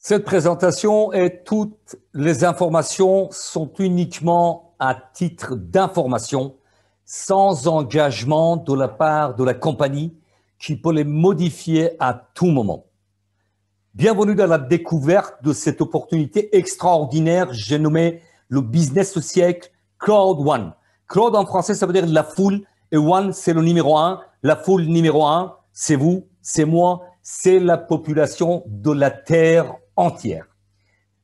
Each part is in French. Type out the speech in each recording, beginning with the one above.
Cette présentation et toutes les informations sont uniquement à titre d'information, sans engagement de la part de la compagnie qui peut les modifier à tout moment. Bienvenue dans la découverte de cette opportunité extraordinaire, j'ai nommé le business au siècle, Crowd One. Crowd en français, ça veut dire la foule, et One, c'est le numéro un. La foule numéro un, c'est vous, c'est moi, c'est la population de la Terre entière.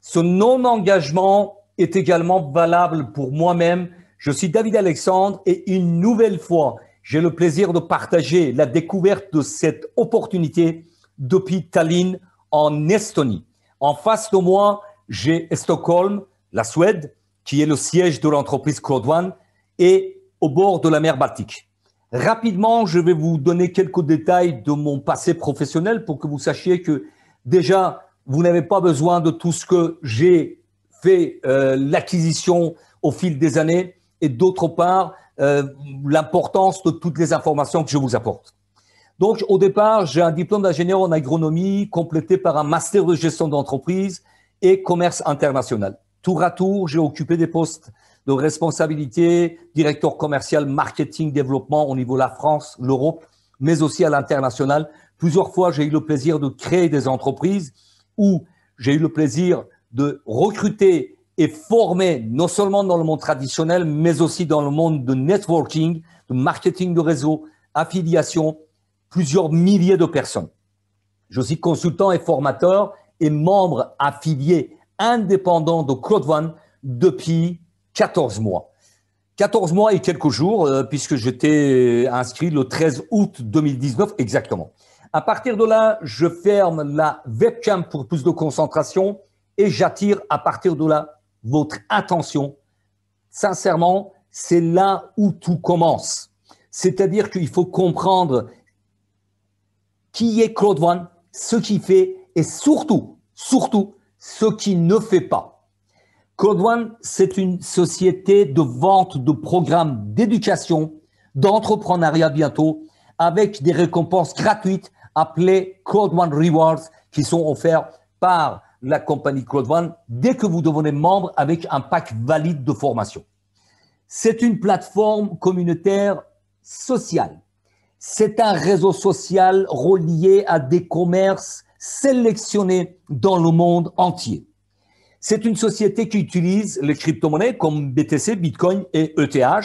Ce non-engagement est également valable pour moi-même. Je suis David Alexandre et une nouvelle fois, j'ai le plaisir de partager la découverte de cette opportunité depuis Tallinn en Estonie. En face de moi, j'ai Stockholm, la Suède, qui est le siège de l'entreprise Crowd One, et au bord de la mer Baltique. Rapidement, je vais vous donner quelques détails de mon passé professionnel pour que vous sachiez que déjà, vous n'avez pas besoin de tout ce que j'ai fait, l'acquisition au fil des années, et d'autre part, l'importance de toutes les informations que je vous apporte. Donc, au départ, j'ai un diplôme d'ingénieur en agronomie complété par un master de gestion d'entreprise et commerce international. Tour à tour, j'ai occupé des postes de responsabilité, directeur commercial, marketing, développement au niveau de la France, l'Europe, mais aussi à l'international. Plusieurs fois, j'ai eu le plaisir de créer des entreprises où j'ai eu le plaisir de recruter et former, non seulement dans le monde traditionnel, mais aussi dans le monde de networking, de marketing de réseau, affiliation, plusieurs milliers de personnes. Je suis consultant et formateur et membre affilié indépendant de Crowd One depuis 14 mois. 14 mois et quelques jours, puisque j'étais inscrit le 13 août 2019 exactement. À partir de là, je ferme la webcam pour plus de concentration et j'attire à partir de là votre attention. Sincèrement, c'est là où tout commence. C'est-à-dire qu'il faut comprendre qui est Crowd One, ce qu'il fait et surtout, ce qu'il ne fait pas. Crowd One, c'est une société de vente de programmes d'éducation, d'entrepreneuriat bientôt, avec des récompenses gratuites appelées Crowd One Rewards qui sont offertes par la compagnie Crowd One dès que vous devenez membre avec un pack valide de formation. C'est une plateforme communautaire sociale. C'est un réseau social relié à des commerces sélectionnés dans le monde entier. C'est une société qui utilise les crypto-monnaies comme BTC, Bitcoin et ETH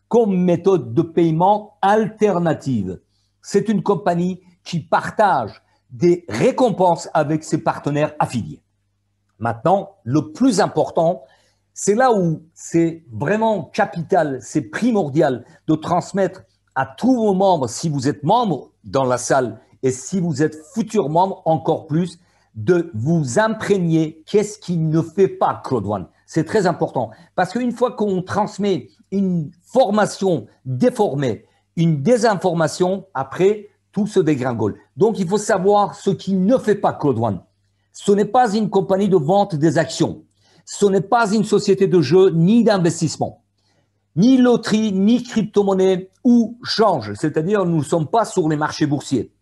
comme méthode de paiement alternative. C'est une compagnie qui partage des récompenses avec ses partenaires affiliés. Maintenant, le plus important, c'est là où c'est vraiment capital, c'est primordial de transmettre à tous vos membres, si vous êtes membre dans la salle et si vous êtes futur membre encore plus, de vous imprégner qu'est-ce qui ne fait pas Crowd One. C'est très important parce qu'une fois qu'on transmet une formation déformée, une désinformation, après, tout se dégringole. Donc, il faut savoir ce qui ne fait pas Crowd One. Ce n'est pas une compagnie de vente des actions. Ce n'est pas une société de jeu ni d'investissement, ni loterie, ni crypto-monnaie ou change. C'est-à-dire, nous ne sommes pas sur les marchés boursiers.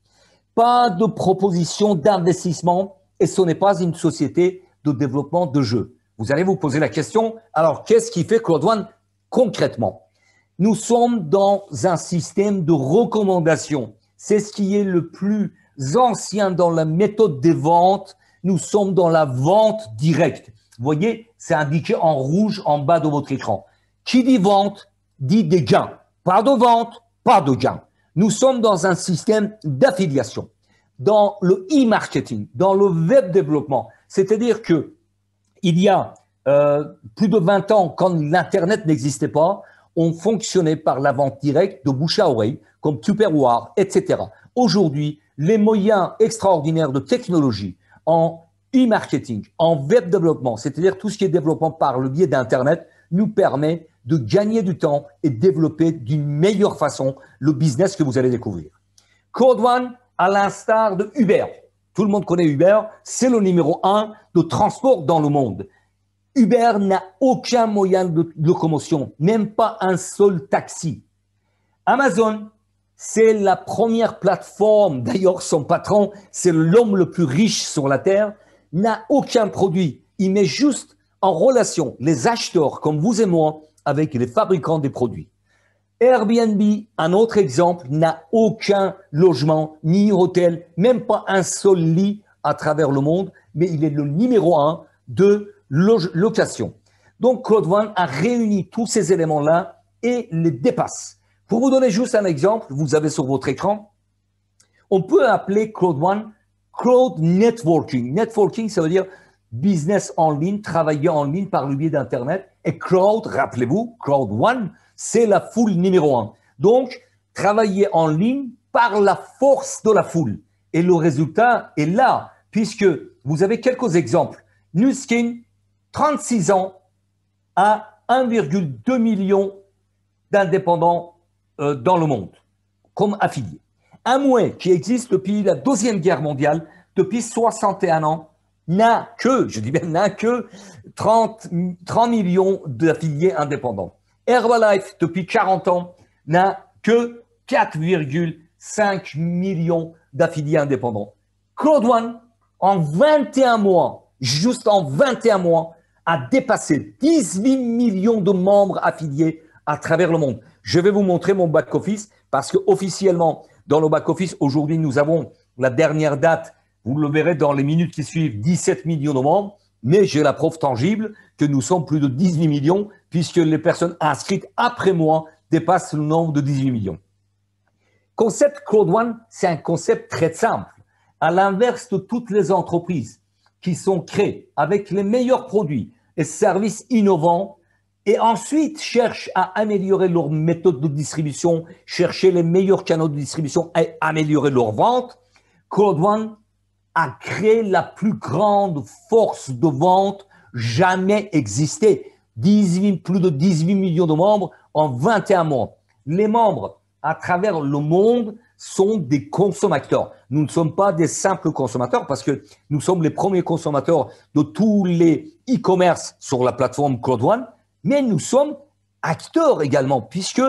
Pas de proposition d'investissement et ce n'est pas une société de développement de jeux. Vous allez vous poser la question, alors qu'est-ce qui fait Crowd One concrètement? Nous sommes dans un système de recommandation. C'est ce qui est le plus ancien dans la méthode des ventes. Nous sommes dans la vente directe. Vous voyez, c'est indiqué en rouge en bas de votre écran. Qui dit vente, dit des gains. Pas de vente, pas de gains. Nous sommes dans un système d'affiliation, dans le e-marketing, dans le web développement. C'est-à-dire que il y a plus de 20 ans, quand l'Internet n'existait pas, on fonctionnait par la vente directe de bouche à oreille, comme Tupperware, etc. Aujourd'hui, les moyens extraordinaires de technologie en e-marketing, en web développement, c'est-à-dire tout ce qui est développement par le biais d'Internet, nous permet de gagner du temps et développer d'une meilleure façon le business que vous allez découvrir. Crowd One, à l'instar de Uber. Tout le monde connaît Uber, c'est le numéro 1 de transport dans le monde. Uber n'a aucun moyen de locomotion, même pas un seul taxi. Amazon, c'est la première plateforme, d'ailleurs son patron, c'est l'homme le plus riche sur la Terre, n'a aucun produit. Il met juste en relation les acheteurs comme vous et moi avec les fabricants des produits. Airbnb, un autre exemple, n'a aucun logement ni hôtel, même pas un seul lit à travers le monde, mais il est le numéro 1 de location. Donc, Claude One a réuni tous ces éléments-là et les dépasse. Pour vous donner juste un exemple, vous avez sur votre écran, on peut appeler Claude One Cloud Networking. Networking, ça veut dire business en ligne, travailler en ligne par le biais d'Internet. Et Cloud, rappelez-vous, Claude One, c'est la foule numéro 1. Donc, travailler en ligne par la force de la foule. Et le résultat est là, puisque vous avez quelques exemples. Nuskin, 36 ans, a 1,2 million d'indépendants dans le monde comme affiliés. Amway, qui existe depuis la Deuxième Guerre mondiale, depuis 61 ans, n'a que, je dis bien n'a que 30 millions d'affiliés indépendants. Herbalife, depuis 40 ans, n'a que 4,5 millions d'affiliés indépendants. Claude One, en 21 mois, juste en 21 mois, a dépassé 18 millions de membres affiliés à travers le monde. Je vais vous montrer mon back-office parce qu'officiellement, dans le back-office, aujourd'hui, nous avons la dernière date, vous le verrez dans les minutes qui suivent, 17 millions de membres, mais j'ai la preuve tangible que nous sommes plus de 18 millions puisque les personnes inscrites après moi dépassent le nombre de 18 millions. Concept Claude One, c'est un concept très simple. À l'inverse de toutes les entreprises qui sont créées avec les meilleurs produits et services innovants et ensuite cherchent à améliorer leur méthode de distribution, chercher les meilleurs canaux de distribution et améliorer leur vente, Claude One a créé la plus grande force de vente jamais existée. Plus de 18 millions de membres en 21 mois. Les membres à travers le monde sont des consommateurs. Nous ne sommes pas des simples consommateurs parce que nous sommes les premiers consommateurs de tous les e-commerce sur la plateforme Claude One, mais nous sommes acteurs également puisque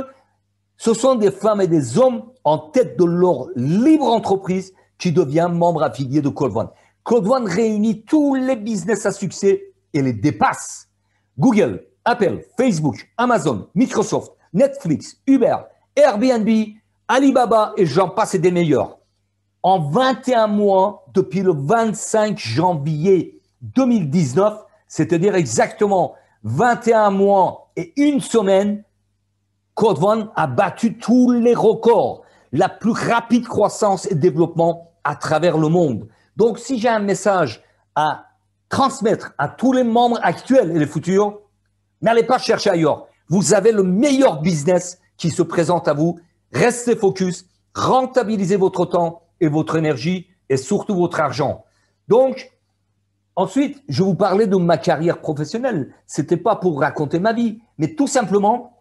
ce sont des femmes et des hommes en tête de leur libre entreprise qui devient membre affilié de Claude One. Claude One réunit tous les business à succès et les dépasse. Google, Apple, Facebook, Amazon, Microsoft, Netflix, Uber, Airbnb, Alibaba et j'en passe et des meilleurs. En 21 mois, depuis le 25 janvier 2019, c'est-à-dire exactement 21 mois et une semaine, Claude One a battu tous les records, la plus rapide croissance et développement à travers le monde. Donc, si j'ai un message à transmettre à tous les membres actuels et les futurs, n'allez pas chercher ailleurs. Vous avez le meilleur business qui se présente à vous. Restez focus, rentabilisez votre temps et votre énergie et surtout votre argent. Donc, ensuite, je vous parlais de ma carrière professionnelle. Ce n'était pas pour raconter ma vie, mais tout simplement,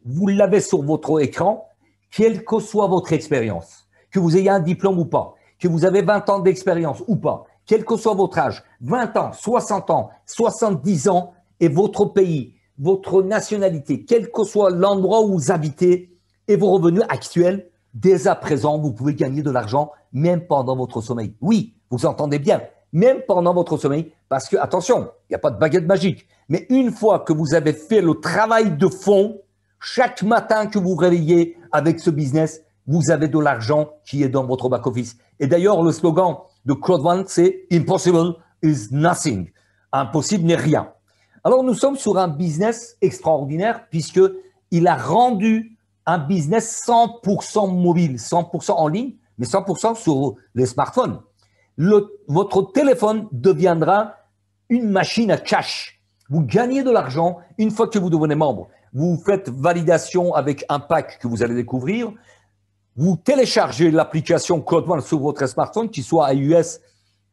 vous l'avez sur votre écran, quelle que soit votre expérience, que vous ayez un diplôme ou pas, que vous avez 20 ans d'expérience ou pas, quel que soit votre âge, 20 ans, 60 ans, 70 ans, et votre pays, votre nationalité, quel que soit l'endroit où vous habitez et vos revenus actuels, dès à présent, vous pouvez gagner de l'argent même pendant votre sommeil. Oui, vous entendez bien, même pendant votre sommeil, parce que, attention, il n'y a pas de baguette magique, mais une fois que vous avez fait le travail de fond, chaque matin que vous vous réveillez avec ce business, vous avez de l'argent qui est dans votre back-office. Et d'ailleurs, le slogan de Claude One, c'est « Impossible is nothing ». Impossible n'est rien. Alors, nous sommes sur un business extraordinaire puisqu'il a rendu un business 100% mobile, 100% en ligne, mais 100% sur les smartphones. Votre téléphone deviendra une machine à cash. Vous gagnez de l'argent une fois que vous devenez membre. Vous faites validation avec un pack que vous allez découvrir. Vous téléchargez l'application Claude One sur votre smartphone, qu'il soit iOS,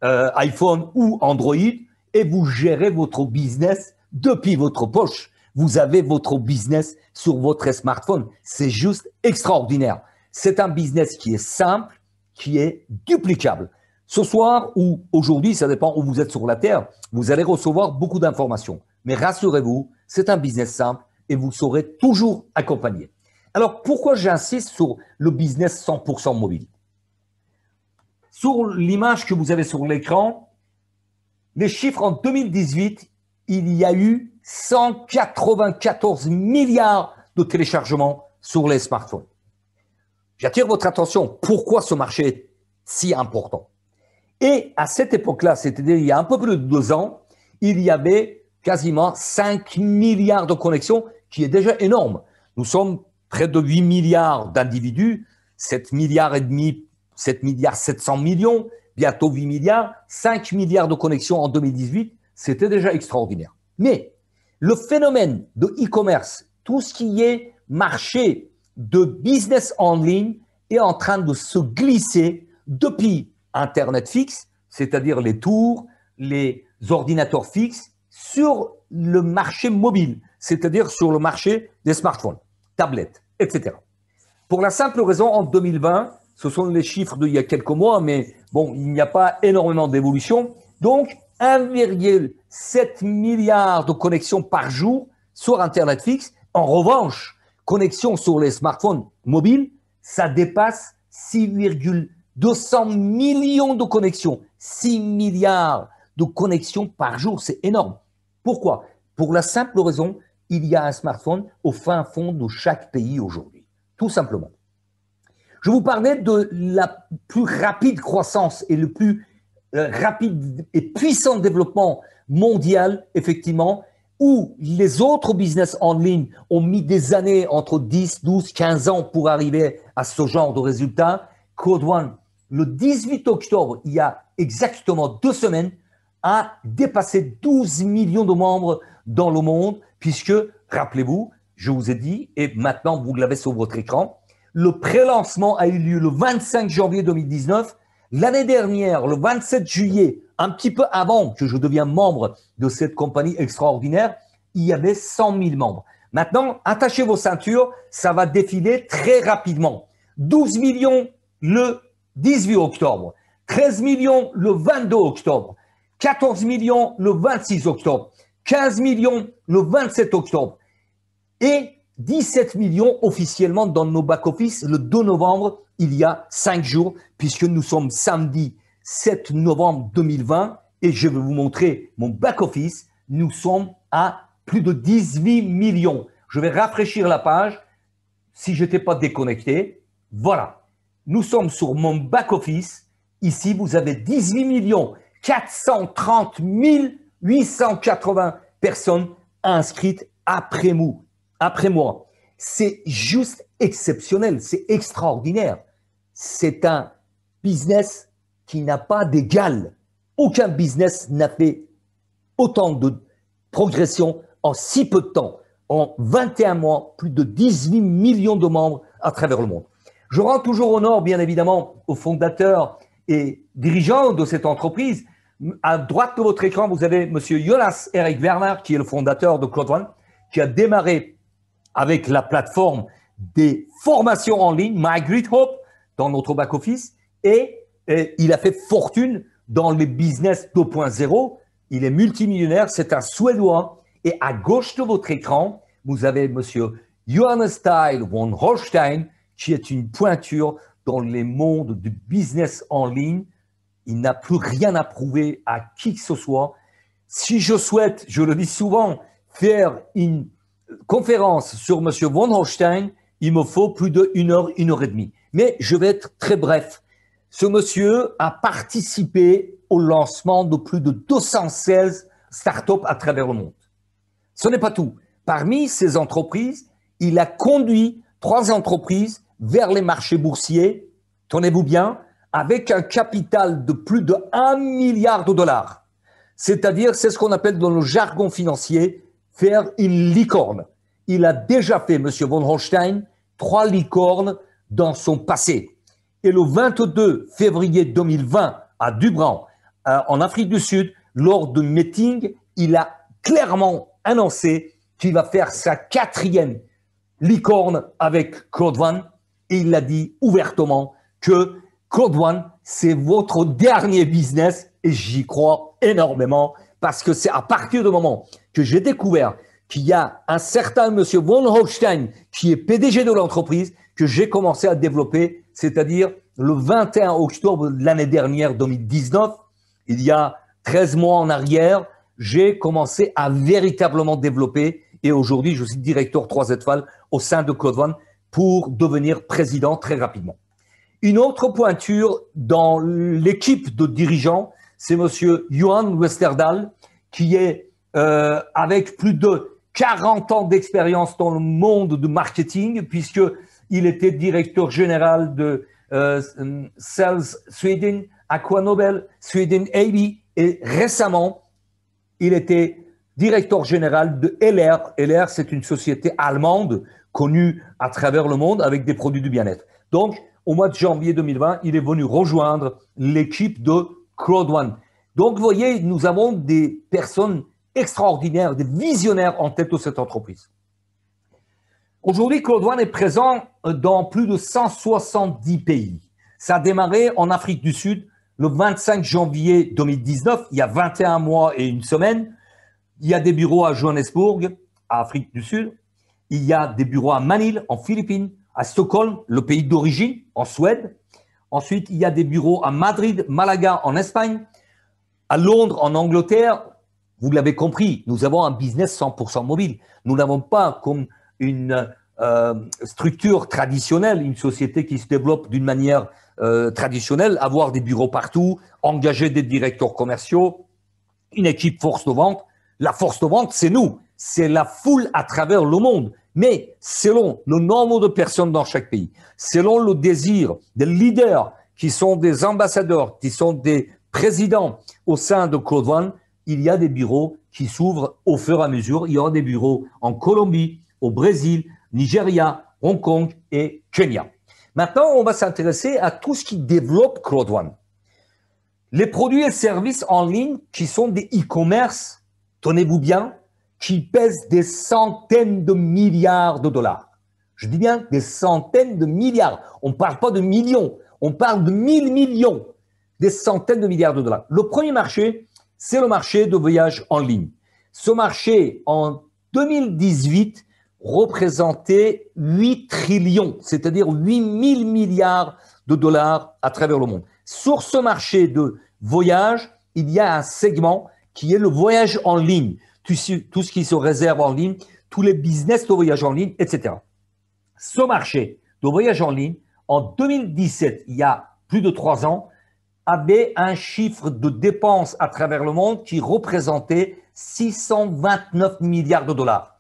iPhone ou Android, et vous gérez votre business depuis votre poche. Vous avez votre business sur votre smartphone. C'est juste extraordinaire. C'est un business qui est simple, qui est duplicable. Ce soir ou aujourd'hui, ça dépend où vous êtes sur la Terre, vous allez recevoir beaucoup d'informations. Mais rassurez-vous, c'est un business simple et vous serez toujours accompagné. Alors, pourquoi j'insiste sur le business 100% mobile? Sur l'image que vous avez sur l'écran, Les chiffres en 2018, il y a eu 194 milliards de téléchargements sur les smartphones. J'attire votre attention. Pourquoi ce marché est si important? Et à cette époque-là, c'est-à-dire il y a un peu plus de 2 ans, il y avait quasiment 5 milliards de connexions, qui est déjà énorme. Nous sommes près de 8 milliards d'individus, 7 milliards et demi, 7 milliards 700 millions, bientôt 8 milliards, 5 milliards de connexions en 2018, c'était déjà extraordinaire. Mais le phénomène de e-commerce, tout ce qui est marché de business en ligne est en train de se glisser depuis Internet fixe, c'est-à-dire les tours, les ordinateurs fixes, sur le marché mobile, c'est-à-dire sur le marché des smartphones, tablettes, etc. Pour la simple raison, en 2020, ce sont les chiffres d'il y a quelques mois, mais bon, il n'y a pas énormément d'évolution. Donc, 1,7 milliard de connexions par jour sur Internet fixe. En revanche, connexions sur les smartphones mobiles, ça dépasse 6,200 millions de connexions. 6 milliards de connexions par jour, c'est énorme. Pourquoi? Pour la simple raison, il y a un smartphone au fin fond de chaque pays aujourd'hui. Tout simplement. Je vous parlais de la plus rapide croissance et le plus rapide et puissant développement mondial, effectivement, où les autres business en ligne ont mis des années, entre 10, 12, 15 ans pour arriver à ce genre de résultats. Code One, le 18 octobre, il y a exactement 2 semaines, a dépassé 12 millions de membres dans le monde, puisque, rappelez-vous, je vous ai dit, et maintenant vous l'avez sur votre écran, le pré-lancement a eu lieu le 25 janvier 2019. L'année dernière, le 27 juillet, un petit peu avant que je devienne membre de cette compagnie extraordinaire, il y avait 100 000 membres. Maintenant, attachez vos ceintures, ça va défiler très rapidement. 12 millions le 18 octobre, 13 millions le 22 octobre, 14 millions le 26 octobre, 15 millions le 27 octobre et 17 millions officiellement dans nos back-office le 2 novembre, il y a 5 jours, puisque nous sommes samedi 7 novembre 2020 et je vais vous montrer mon back-office. Nous sommes à plus de 18 millions. Je vais rafraîchir la page si je n'étais pas déconnecté. Voilà, nous sommes sur mon back-office. Ici, vous avez 18 430 880 personnes inscrites après moi. C'est juste exceptionnel, c'est extraordinaire. C'est un business qui n'a pas d'égal. Aucun business n'a fait autant de progression en si peu de temps. En 21 mois, plus de 18 millions de membres à travers le monde. Je rends toujours honneur, bien évidemment, aux fondateurs et dirigeants de cette entreprise. À droite de votre écran, vous avez M. Jonas Erik Werner, qui est le fondateur de Code One, qui a démarré avec la plateforme des formations en ligne, My Great Hope, dans notre back-office, et il a fait fortune dans les business 2.0. Il est multimillionnaire, c'est un Suédois. Et à gauche de votre écran, vous avez M. Johannes Style von Holstein, qui est une pointure dans les mondes du business en ligne. Il n'a plus rien à prouver à qui que ce soit. Si je souhaite, je le dis souvent, faire une conférence sur M. von Holstein, il me faut plus de 1 heure, 1 heure et demie. Mais je vais être très bref. Ce monsieur a participé au lancement de plus de 216 startups à travers le monde. Ce n'est pas tout. Parmi ces entreprises, il a conduit 3 entreprises vers les marchés boursiers, tenez-vous bien, avec un capital de plus de 1 milliard de dollars. C'est-à-dire, c'est ce qu'on appelle dans le jargon financier, faire une licorne. Il a déjà fait, M. von Holstein, 3 licornes dans son passé. Et le 22 février 2020, à Dubran, en Afrique du Sud, lors d'un meeting, il a clairement annoncé qu'il va faire sa 4e licorne avec Code One. Et il a dit ouvertement que Code One, c'est votre dernier business et j'y crois énormément parce que c'est à partir du moment que j'ai découvert qu'il y a un certain monsieur von Holstein qui est PDG de l'entreprise que j'ai commencé à développer, c'est-à-dire le 21 octobre de l'année dernière, 2019, il y a 13 mois en arrière, j'ai commencé à véritablement développer et aujourd'hui, je suis directeur 3 étoiles au sein de Claude One pour devenir président très rapidement. Une autre pointure dans l'équipe de dirigeants, c'est monsieur Johan Westerdahl, qui est avec plus de 40 ans d'expérience dans le monde du marketing, puisqu'il était directeur général de Sales Sweden, AquaNobel, Sweden AB, et récemment, il était directeur général de LR. LR, c'est une société allemande connue à travers le monde avec des produits du bien-être. Donc, au mois de janvier 2020, il est venu rejoindre l'équipe de Claude One. Donc, vous voyez, nous avons des personnes extraordinaires, des visionnaires en tête de cette entreprise. Aujourd'hui, Claude One est présent dans plus de 170 pays. Ça a démarré en Afrique du Sud le 25 janvier 2019, il y a 21 mois et une semaine. Il y a des bureaux à Johannesburg, à Afrique du Sud. Il y a des bureaux à Manille, en Philippines, à Stockholm, le pays d'origine, en Suède. Ensuite, il y a des bureaux à Madrid, Malaga, en Espagne, à Londres, en Angleterre. Vous l'avez compris, nous avons un business 100% mobile. Nous n'avons pas comme une structure traditionnelle, une société qui se développe d'une manière traditionnelle, avoir des bureaux partout, engager des directeurs commerciaux, une équipe force de vente. La force de vente, c'est nous, c'est la foule à travers le monde. Mais selon le nombre de personnes dans chaque pays, selon le désir des leaders qui sont des ambassadeurs, qui sont des présidents au sein de Claude One, il y a des bureaux qui s'ouvrent au fur et à mesure. Il y aura des bureaux en Colombie, au Brésil, Nigeria, Hong Kong et Kenya. Maintenant, on va s'intéresser à tout ce qui développe Claude One. Les produits et services en ligne qui sont des e-commerce, tenez-vous bien, qui pèsent des centaines de milliards de dollars. Je dis bien des centaines de milliards. On ne parle pas de millions, on parle de 1000 millions, des centaines de milliards de dollars. Le premier marché, c'est le marché de voyage en ligne. Ce marché, en 2018, représentait 8 trillions, c'est-à-dire 8000 milliards de dollars à travers le monde. Sur ce marché de voyage, il y a un segment qui est le voyage en ligne, tout ce qui se réserve en ligne, tous les business de voyage en ligne, etc. Ce marché de voyage en ligne, en 2017, il y a plus de 3 ans, avait un chiffre de dépenses à travers le monde qui représentait 629 milliards de dollars.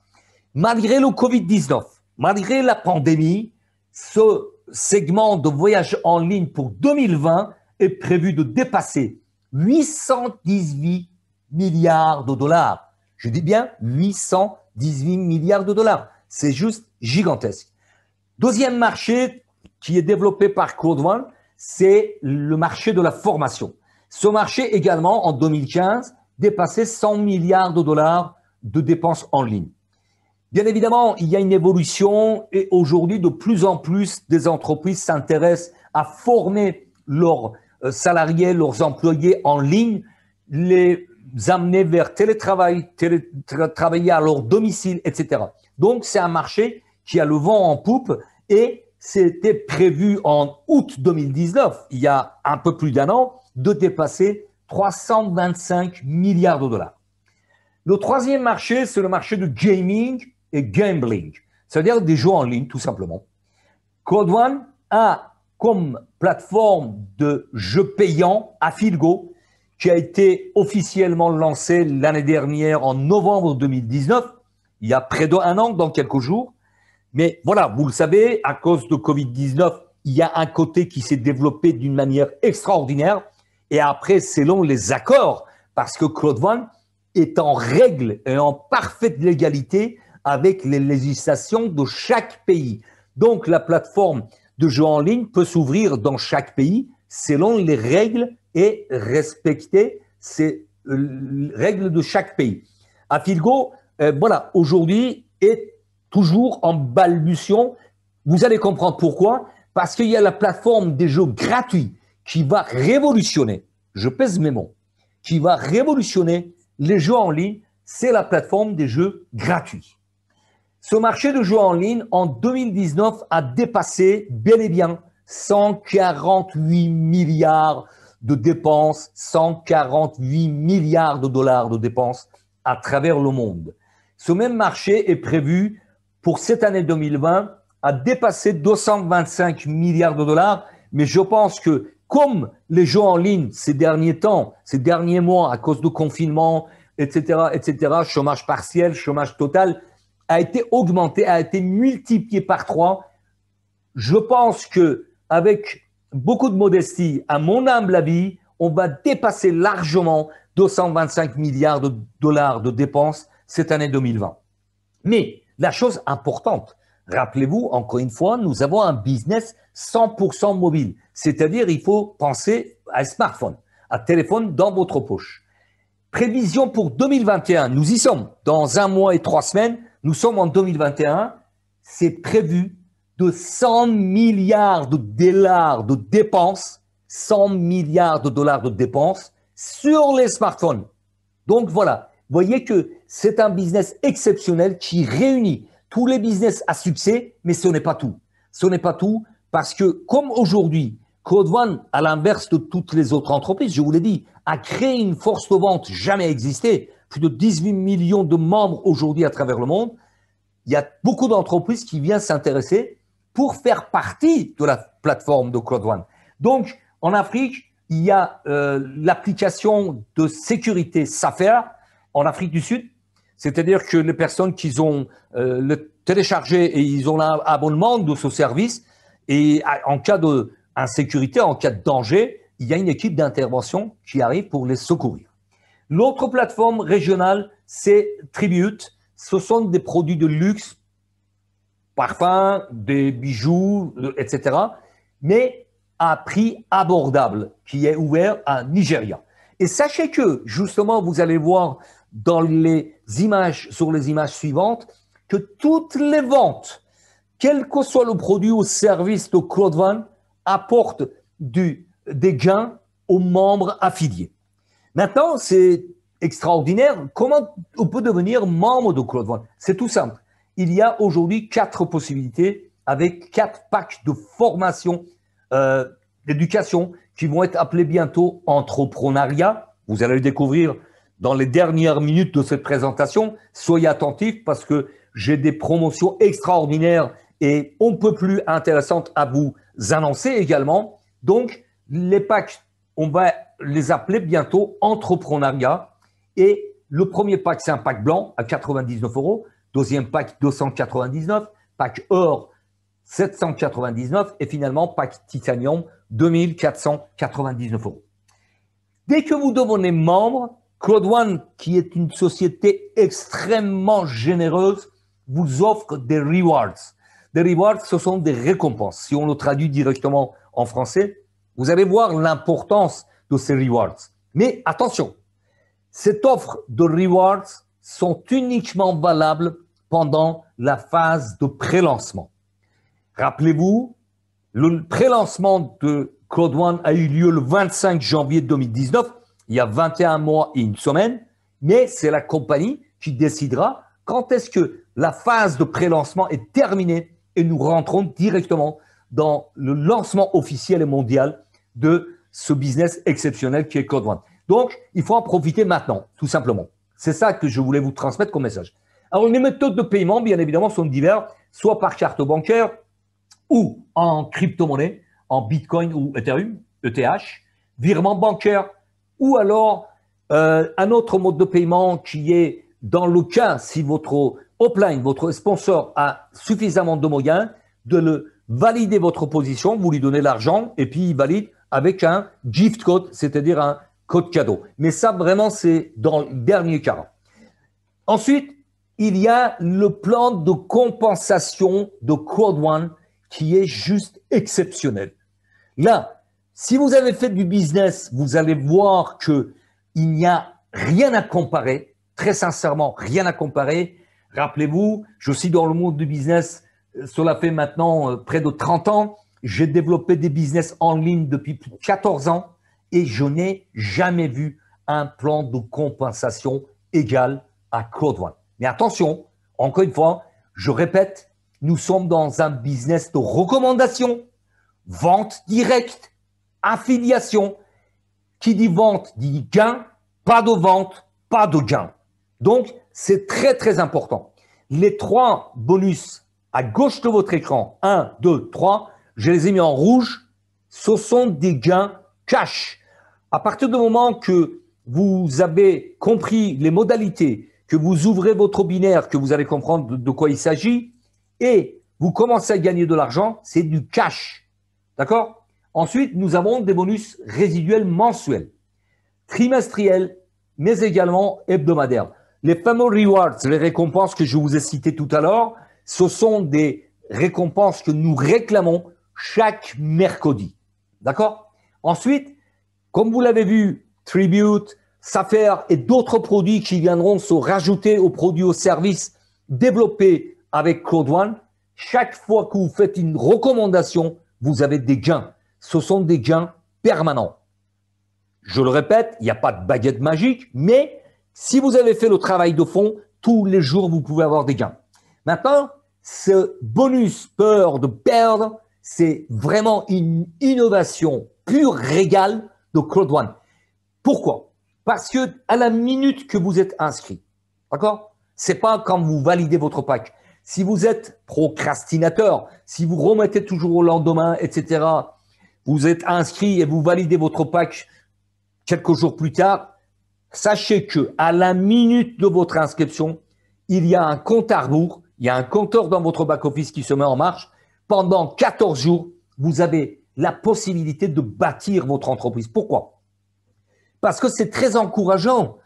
Malgré le Covid-19, malgré la pandémie, ce segment de voyage en ligne pour 2020 est prévu de dépasser 818 milliards de dollars. Je dis bien 818 milliards de dollars. C'est juste gigantesque. Deuxième marché qui est développé par Claude One, c'est le marché de la formation. Ce marché également, en 2015, dépassait 100 milliards de dollars de dépenses en ligne. Bien évidemment, il y a une évolution et aujourd'hui, de plus en plus, des entreprises s'intéressent à former leurs salariés, leurs employés en ligne, les amener vers télétravail, travailler à leur domicile, etc. Donc, c'est un marché qui a le vent en poupe et c'était prévu en août 2019, il y a un peu plus d'un an, de dépasser 325 milliards de dollars. Le troisième marché, c'est le marché du gaming et gambling, c'est-à-dire des jeux en ligne, tout simplement. Claude One a comme plateforme de jeux payants Affilgo, qui a été officiellement lancé l'année dernière en novembre 2019, il y a près d'un an, dans quelques jours. Mais voilà, vous le savez, à cause de Covid-19, il y a un côté qui s'est développé d'une manière extraordinaire. Et après, selon les accords, parce que Claude One est en règle et en parfaite légalité avec les législations de chaque pays. Donc, la plateforme de jeux en ligne peut s'ouvrir dans chaque pays selon les règles et respecter ces règles de chaque pays. Affilgo, voilà, aujourd'hui est toujours en balbutiant. Vous allez comprendre pourquoi. Parce qu'il y a la plateforme des jeux gratuits qui va révolutionner, je pèse mes mots, qui va révolutionner les jeux en ligne, c'est la plateforme des jeux gratuits. Ce marché de jeux en ligne, en 2019, a dépassé bel et bien 148 milliards de dépenses, 148 milliards de dollars de dépenses à travers le monde. Ce même marché est prévu pour cette année 2020 à dépasser 225 milliards de dollars, mais je pense que comme les jeux en ligne ces derniers temps, ces derniers mois, à cause du confinement, etc., chômage partiel, chômage total, a été augmenté, a été multiplié par 3. Je pense que avec beaucoup de modestie, à mon humble avis, on va dépasser largement 225 milliards de dollars de dépenses cette année 2020. Mais la chose importante, rappelez-vous, encore une fois, nous avons un business 100% mobile. C'est-à-dire, il faut penser à un smartphone, à un téléphone dans votre poche. Prévision pour 2021, nous y sommes. Dans 1 mois et 3 semaines, nous sommes en 2021. C'est prévu de 100 milliards de dollars de dépenses, 100 milliards de dollars de dépenses sur les smartphones. Donc voilà, vous voyez que c'est un business exceptionnel qui réunit tous les business à succès, mais ce n'est pas tout. Ce n'est pas tout parce que comme aujourd'hui, Code One, à l'inverse de toutes les autres entreprises, je vous l'ai dit, a créé une force de vente jamais existée, plus de 18 millions de membres aujourd'hui à travers le monde. Il y a beaucoup d'entreprises qui viennent s'intéresser pour faire partie de la plateforme de Code One. Donc, en Afrique, il y a l'application de sécurité SAFER en Afrique du Sud. C'est-à-dire que les personnes qui ont le téléchargé et ils ont l'abonnement de ce service, et en cas d'insécurité, en cas de danger, il y a une équipe d'intervention qui arrive pour les secourir. L'autre plateforme régionale, c'est Tribute. Ce sont des produits de luxe, parfums, des bijoux, etc. Mais à prix abordable, qui est ouvert à Nigeria. Et sachez que, justement, vous allez voir dans les images, sur les images suivantes, que toutes les ventes, quel que soit le produit ou service de Code One, apportent des gains aux membres affiliés. Maintenant, c'est extraordinaire. Comment on peut devenir membre de Code One? C'est tout simple. Il y a aujourd'hui 4 possibilités avec 4 packs de formation, d'éducation qui vont être appelés bientôt entrepreneuriat. Vous allez le découvrir dans les dernières minutes de cette présentation. Soyez attentifs parce que j'ai des promotions extraordinaires et on ne peut plus intéressantes à vous annoncer également. Donc, les packs, on va les appeler bientôt entrepreneuriat. Et le premier pack, c'est un pack blanc à 99 €. Deuxième pack, 299. Pack or, 799. Et finalement, pack titanium, 2499 €. Dès que vous devenez membre, Code One, qui est une société extrêmement généreuse, vous offre des rewards. Des rewards, ce sont des récompenses. Si on le traduit directement en français, vous allez voir l'importance de ces rewards. Mais attention, cette offre de rewards sont uniquement valables pendant la phase de pré-lancement. Rappelez-vous, le pré-lancement de Code One a eu lieu le 25 janvier 2019, il y a 21 mois et une semaine, mais c'est la compagnie qui décidera quand est-ce que la phase de pré-lancement est terminée et nous rentrons directement dans le lancement officiel et mondial de ce business exceptionnel qui est Code One. Donc, il faut en profiter maintenant, tout simplement. C'est ça que je voulais vous transmettre comme message. Alors, les méthodes de paiement, bien évidemment, sont diverses, soit par carte bancaire ou en crypto-monnaie, en Bitcoin ou Ethereum, ETH, virement bancaire, ou alors un autre mode de paiement qui est dans le cas, si votre upline, votre sponsor a suffisamment de moyens, de le valider votre position, vous lui donnez l'argent et puis il valide avec un gift code, c'est-à-dire un code cadeau. Mais ça, vraiment, c'est dans le dernier cas. Ensuite, il y a le plan de compensation de Code One qui est juste exceptionnel. Là, si vous avez fait du business, vous allez voir qu'il n'y a rien à comparer, très sincèrement, rien à comparer. Rappelez-vous, je suis dans le monde du business, cela fait maintenant près de 30 ans. J'ai développé des business en ligne depuis plus de 14 ans et je n'ai jamais vu un plan de compensation égal à Code One. Mais attention, encore une fois, je répète, nous sommes dans un business de recommandation, vente directe, affiliation. Qui dit vente dit gain, pas de vente, pas de gain. Donc, c'est très, très important. Les 3 bonus à gauche de votre écran, 1, 2, 3, je les ai mis en rouge, ce sont des gains cash. À partir du moment que vous avez compris les modalités, que vous ouvrez votre binaire, que vous allez comprendre de quoi il s'agit, et vous commencez à gagner de l'argent, c'est du cash. D'accord? Ensuite, nous avons des bonus résiduels mensuels, trimestriels, mais également hebdomadaires. Les fameux rewards, les récompenses que je vous ai citées tout à l'heure, ce sont des récompenses que nous réclamons chaque mercredi. D'accord? Ensuite, comme vous l'avez vu, Tribute, Safer et d'autres produits qui viendront se rajouter aux produits ou services développés avec Claude One, chaque fois que vous faites une recommandation, vous avez des gains. Ce sont des gains permanents. Je le répète, il n'y a pas de baguette magique, mais si vous avez fait le travail de fond, tous les jours, vous pouvez avoir des gains. Maintenant, ce bonus peur de perdre, c'est vraiment une innovation pure régale de Claude One. Pourquoi? Parce que à la minute que vous êtes inscrit, d'accord? C'est pas quand vous validez votre pack. Si vous êtes procrastinateur, si vous remettez toujours au lendemain, etc., vous êtes inscrit et vous validez votre pack quelques jours plus tard, sachez que à la minute de votre inscription, il y a un compte à rebours, il y a un compteur dans votre back-office qui se met en marche. Pendant 14 jours, vous avez la possibilité de bâtir votre entreprise. Pourquoi? Parce que c'est très encourageant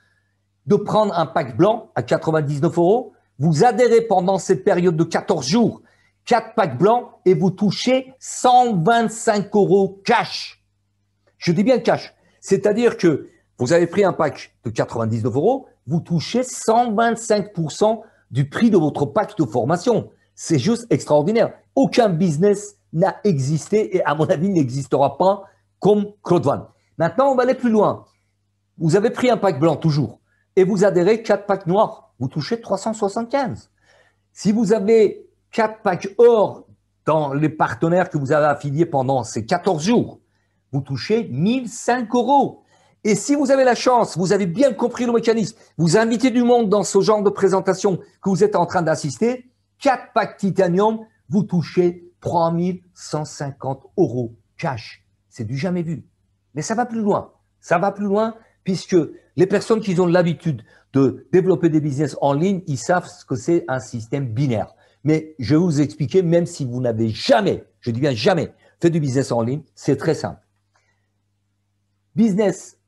de prendre un pack blanc à 99 €. Vous adhérez pendant cette période de 14 jours, 4 packs blancs et vous touchez 125 € cash. Je dis bien cash. C'est-à-dire que vous avez pris un pack de 99 €, vous touchez 125% du prix de votre pack de formation. C'est juste extraordinaire. Aucun business n'a existé et à mon avis n'existera pas comme Claude One. Maintenant, on va aller plus loin. Vous avez pris un pack blanc toujours et vous adhérez 4 packs noirs. Vous touchez 375. Si vous avez 4 packs or dans les partenaires que vous avez affiliés pendant ces 14 jours, vous touchez 1005 €. Et si vous avez la chance, vous avez bien compris le mécanisme, vous invitez du monde dans ce genre de présentation que vous êtes en train d'assister, 4 packs titanium, vous touchez 3150 € cash. C'est du jamais vu. Mais ça va plus loin. Ça va plus loin puisque les personnes qui ont l'habitude de développer des business en ligne, ils savent ce que c'est un système binaire. Mais je vais vous expliquer, même si vous n'avez jamais, je dis bien jamais, fait du business en ligne, c'est très simple. Business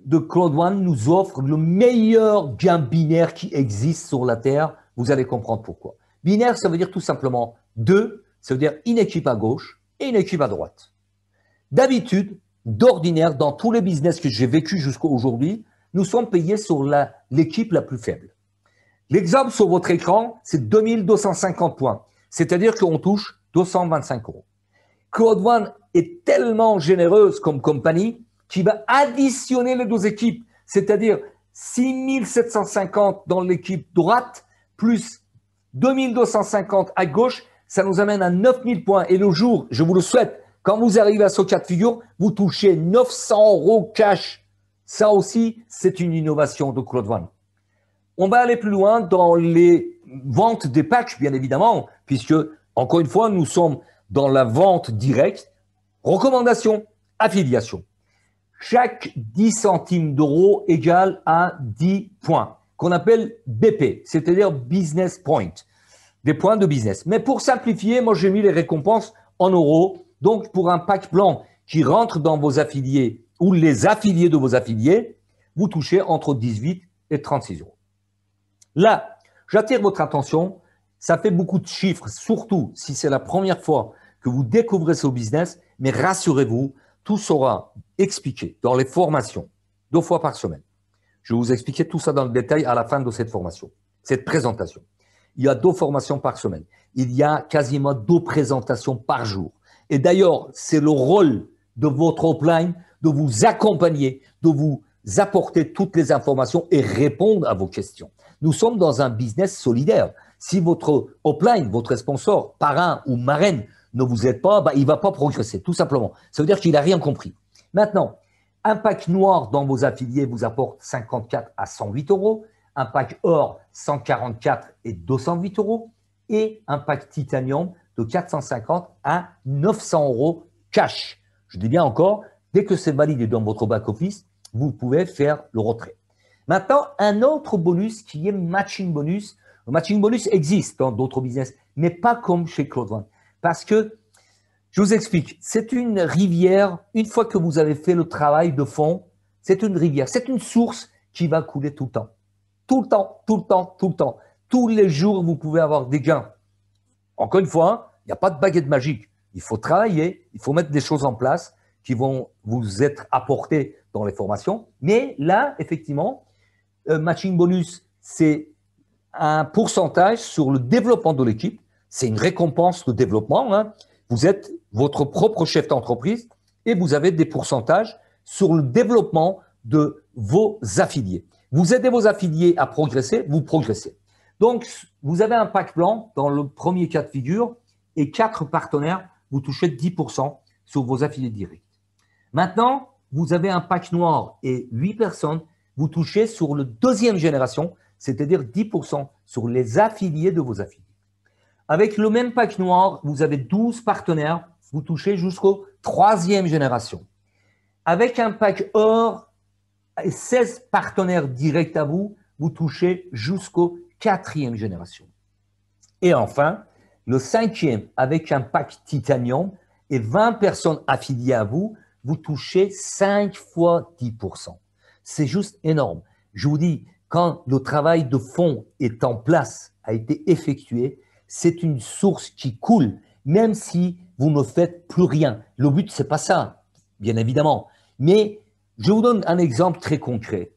de Claude One nous offre le meilleur gain binaire qui existe sur la Terre. Vous allez comprendre pourquoi. Binaire, ça veut dire tout simplement 2, ça veut dire une équipe à gauche et une équipe à droite. D'habitude, d'ordinaire, dans tous les business que j'ai vécu jusqu'à aujourd'hui, nous sommes payés sur l'équipe la plus faible. L'exemple sur votre écran, c'est 2250 points. C'est-à-dire qu'on touche 225 €. Claude One est tellement généreuse comme compagnie qui va additionner les deux équipes, c'est-à-dire 6750 dans l'équipe droite, plus 2250 à gauche, ça nous amène à 9000 points. Et le jour, je vous le souhaite, quand vous arrivez à ce cas de figure, vous touchez 900 € cash. Ça aussi, c'est une innovation de Claude One. On va aller plus loin dans les ventes des packs, bien évidemment, puisque, encore une fois, nous sommes dans la vente directe, recommandation, affiliation. Chaque 10 centimes d'euros égale à 10 points, qu'on appelle BP, c'est-à-dire Business Point, des points de business. Mais pour simplifier, moi j'ai mis les récompenses en euros. Donc pour un pack blanc qui rentre dans vos affiliés ou les affiliés de vos affiliés, vous touchez entre 18 et 36 €. Là, j'attire votre attention, ça fait beaucoup de chiffres, surtout si c'est la première fois que vous découvrez ce business, mais rassurez-vous, tout sera expliqué dans les formations, 2 fois par semaine. Je vais vous expliquer tout ça dans le détail à la fin de cette formation, cette présentation. Il y a 2 formations par semaine. Il y a quasiment 2 présentations par jour. Et d'ailleurs, c'est le rôle de votre upline de vous accompagner, de vous apporter toutes les informations et répondre à vos questions. Nous sommes dans un business solidaire. Si votre upline, votre sponsor, parrain ou marraine ne vous aide pas, il ne va pas progresser, tout simplement. Ça veut dire qu'il n'a rien compris. Maintenant, Un pack noir dans vos affiliés vous apporte 54 à 108 euros. Un pack or, 144 et 208 euros. Et un pack titanium de 450 à 900 euros cash. Je dis bien encore, dès que c'est validé dans votre back-office, vous pouvez faire le retrait. Maintenant, un autre bonus qui est matching bonus. Le matching bonus existe dans d'autres business, mais pas comme chez Claude One. Parce que, je vous explique, c'est une rivière, une fois que vous avez fait le travail de fond, c'est une rivière, c'est une source qui va couler tout le temps. Tout le temps, tout le temps, tout le temps. Tous les jours, vous pouvez avoir des gains. Encore une fois, il n'y a pas de baguette magique. Il faut travailler, il faut mettre des choses en place qui vont vous être apportées dans les formations. Mais là, effectivement, matching bonus, c'est un pourcentage sur le développement de l'équipe. C'est une récompense de développement, hein. Vous êtes votre propre chef d'entreprise et vous avez des pourcentages sur le développement de vos affiliés. Vous aidez vos affiliés à progresser, vous progressez. Donc, vous avez un pack blanc dans le premier cas de figure et 4 partenaires, vous touchez 10% sur vos affiliés directs. Maintenant, vous avez un pack noir et 8 personnes, vous touchez sur le deuxième génération, c'est-à-dire 10% sur les affiliés de vos affiliés. Avec le même pack noir, vous avez 12 partenaires, vous touchez jusqu'au troisième génération. Avec un pack or et 16 partenaires directs à vous, vous touchez jusqu'au quatrième génération. Et enfin, le cinquième, avec un pack titanium et 20 personnes affiliées à vous, vous touchez 5 fois 10%. C'est juste énorme. Je vous dis, quand le travail de fond est en place, a été effectué, c'est une source qui coule, même si vous ne faites plus rien. Le but, c'est pas ça, bien évidemment. Mais je vous donne un exemple très concret.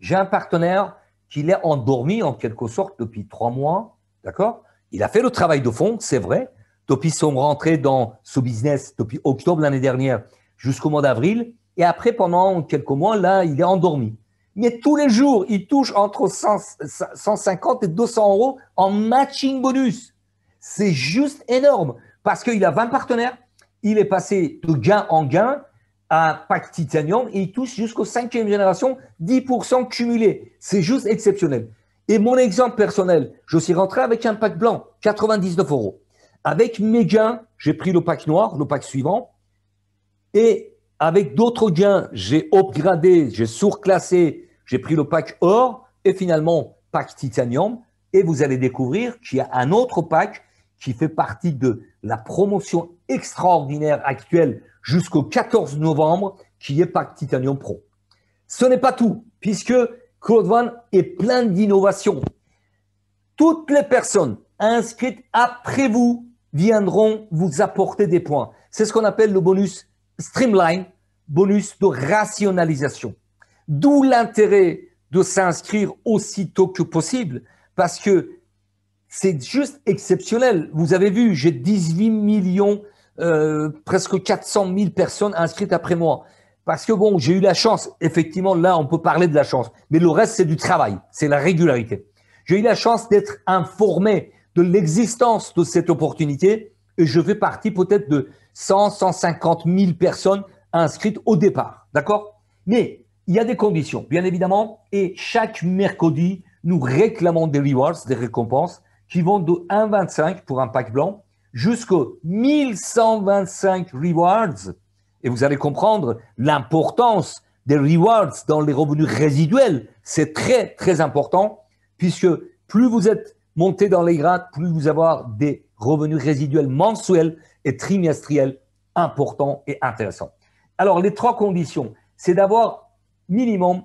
J'ai un partenaire qui est endormi en quelque sorte depuis 3 mois, d'accord? Il a fait le travail de fond, c'est vrai, depuis son rentrée dans ce business, depuis octobre l'année dernière jusqu'au mois d'avril. Et après, pendant quelques mois, là, il est endormi. Mais tous les jours, il touche entre 150 et 200 euros en matching bonus. C'est juste énorme parce qu'il a 20 partenaires. Il est passé de gain en gain à pack titanium et il touche jusqu'aux 5e génération 10% cumulé. C'est juste exceptionnel. Et mon exemple personnel, je suis rentré avec un pack blanc, 99 euros. Avec mes gains, j'ai pris le pack noir, le pack suivant. Et avec d'autres gains, j'ai upgradé, j'ai surclassé, j'ai pris le pack or et finalement pack titanium. Et vous allez découvrir qu'il y a un autre pack qui fait partie de la promotion extraordinaire actuelle jusqu'au 14 novembre, qui est pack titanium pro. Ce n'est pas tout, puisque Claude One est plein d'innovations. Toutes les personnes inscrites après vous viendront vous apporter des points. C'est ce qu'on appelle le bonus Streamline, bonus de rationalisation. D'où l'intérêt de s'inscrire aussitôt que possible, parce que c'est juste exceptionnel. Vous avez vu, j'ai 18 millions, presque 400 000 personnes inscrites après moi. Parce que bon, j'ai eu la chance, effectivement, là, on peut parler de la chance, mais le reste, c'est du travail, c'est la régularité. J'ai eu la chance d'être informé de l'existence de cette opportunité et je fais partie peut-être de 100, 150 000 personnes inscrites au départ, d'accord? Mais il y a des conditions, bien évidemment, et chaque mercredi, nous réclamons des rewards, des récompenses, qui vont de 1,25 pour un pack blanc jusqu'aux 1125 rewards. Et vous allez comprendre l'importance des rewards dans les revenus résiduels. C'est très, très important puisque plus vous êtes monté dans les grades, plus vous avez des revenus résiduels mensuels et trimestriels importants et intéressants. Alors, les 3 conditions, c'est d'avoir minimum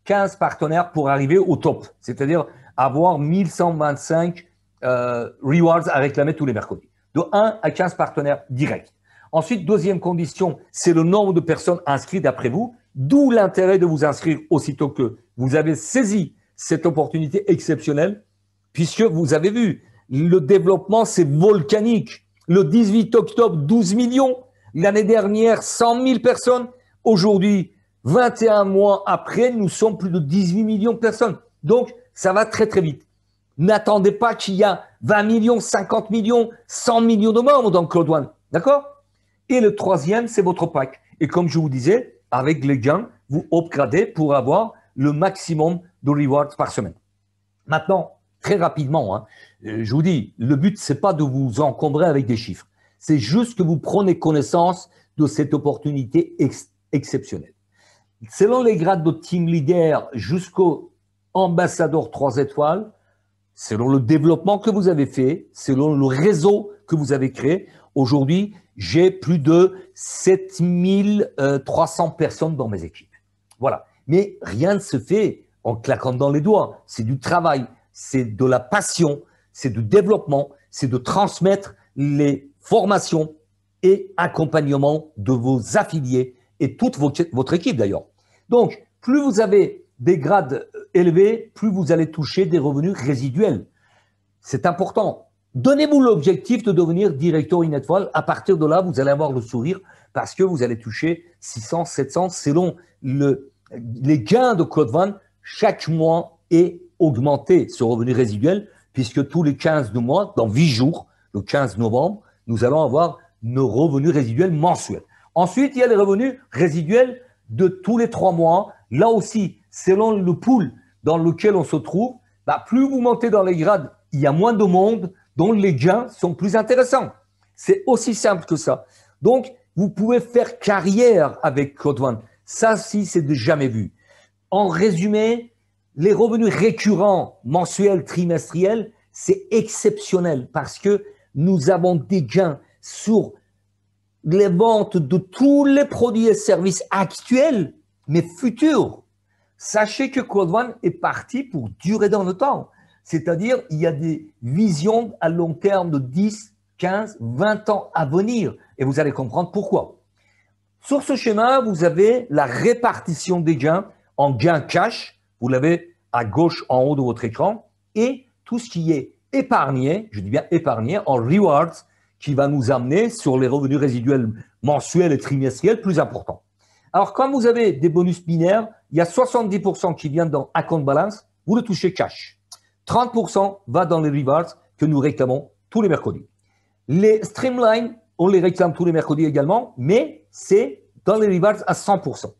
15 partenaires pour arriver au top, c'est-à-dire avoir 1125 rewards à réclamer tous les mercredis. De 1 à 15 partenaires directs. Ensuite, deuxième condition, c'est le nombre de personnes inscrites après vous, d'où l'intérêt de vous inscrire aussitôt que vous avez saisi cette opportunité exceptionnelle, puisque vous avez vu, le développement, c'est volcanique. Le 18 octobre, 12 millions. L'année dernière, 100 000 personnes. Aujourd'hui, 21 mois après, nous sommes plus de 18 millions de personnes. Donc, ça va très, très vite. N'attendez pas qu'il y a 20 millions, 50 millions, 100 millions de membres dans Claude One. D'accord? Et le troisième, c'est votre pack. Et comme je vous disais, avec les gains, vous upgradez pour avoir le maximum de rewards par semaine. Maintenant, très rapidement, hein, je vous dis, le but, c'est pas de vous encombrer avec des chiffres. C'est juste que vous prenez connaissance de cette opportunité exceptionnelle. Selon les grades de team leader jusqu'au ambassadeur 3 étoiles, selon le développement que vous avez fait, selon le réseau que vous avez créé, aujourd'hui, j'ai plus de 7300 personnes dans mes équipes. Voilà. Mais rien ne se fait en claquant dans les doigts. C'est du travail, c'est de la passion, c'est du développement, c'est de transmettre les formations et accompagnement de vos affiliés et toute votre équipe d'ailleurs. Donc, plus vous avez des grades élevés, plus vous allez toucher des revenus résiduels. C'est important. Donnez-vous l'objectif de devenir directeur une étoile. À partir de là, vous allez avoir le sourire parce que vous allez toucher 600, 700 selon les gains de Claude Van. Chaque mois est augmenté ce revenu résiduel puisque tous les 15 du mois, dans 8 jours, le 15 novembre, nous allons avoir nos revenus résiduels mensuels. Ensuite, il y a les revenus résiduels de tous les 3 mois. Là aussi, selon le pool dans lequel on se trouve, plus vous montez dans les grades, il y a moins de monde dont les gains sont plus intéressants. C'est aussi simple que ça. Donc, vous pouvez faire carrière avec Claude Van. Ça, si, c'est de jamais vu. En résumé, les revenus récurrents, mensuels, trimestriels, c'est exceptionnel parce que nous avons des gains sur les ventes de tous les produits et services actuels, mais futurs. Sachez que Claude Van est parti pour durer dans le temps. C'est-à-dire, il y a des visions à long terme de 10, 15, 20 ans à venir. Et vous allez comprendre pourquoi. Sur ce schéma, vous avez la répartition des gains en gains cash. Vous l'avez à gauche en haut de votre écran. Et tout ce qui est épargné, je dis bien épargné, en rewards, qui va nous amener sur les revenus résiduels mensuels et trimestriels plus importants. Alors, quand vous avez des bonus binaires, il y a 70% qui viennent dans Account Balance, vous le touchez cash. 30% va dans les rewards que nous réclamons tous les mercredis. Les Streamline, on les réclame tous les mercredis également, mais c'est dans les rewards à 100%.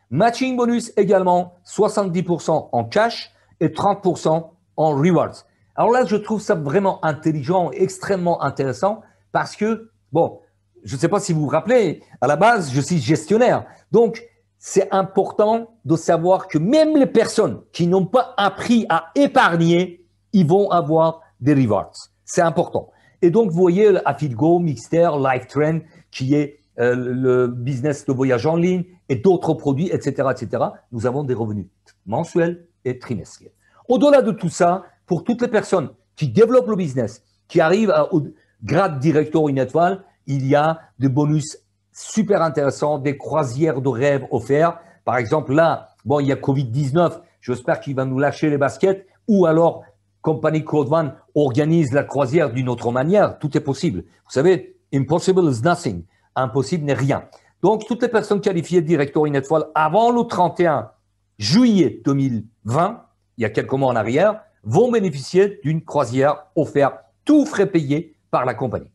Matching bonus également, 70% en cash et 30% en rewards. Alors là, je trouve ça vraiment intelligent, extrêmement intéressant parce que, bon, je ne sais pas si vous vous rappelez, à la base, je suis gestionnaire. Donc, c'est important de savoir que même les personnes qui n'ont pas appris à épargner, ils vont avoir des rewards. C'est important. Et donc, vous voyez, Affidgo, Mixter, LifeTrend, qui est le business de voyage en ligne et d'autres produits, etc., etc. Nous avons des revenus mensuels et trimestriels. Au-delà de tout ça, pour toutes les personnes qui développent le business, qui arrivent au grade directeur une étoile, il y a des bonus super intéressants, des croisières de rêve offerts. Par exemple, là, bon, il y a Covid-19, j'espère qu'il va nous lâcher les baskets, ou alors, compagnie Claude Van organise la croisière d'une autre manière, tout est possible. Vous savez, impossible is nothing, impossible n'est rien. Donc, toutes les personnes qualifiées directeur une étoile avant le 31 juillet 2020, il y a quelques mois en arrière, vont bénéficier d'une croisière offerte, tout frais payés par la compagnie.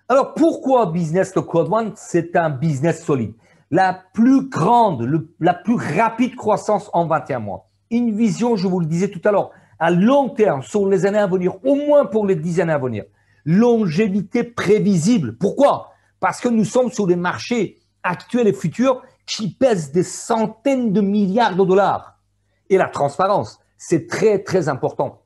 Alors, pourquoi Business de Claude Van? C'est un business solide. La plus grande, la plus rapide croissance en 21 mois. Une vision, je vous le disais tout à l'heure, à long terme, sur les années à venir, au moins pour les 10 années à venir. Longévité prévisible. Pourquoi? Parce que nous sommes sur des marchés actuels et futurs qui pèsent des centaines de milliards de dollars. Et la transparence, c'est très, très important.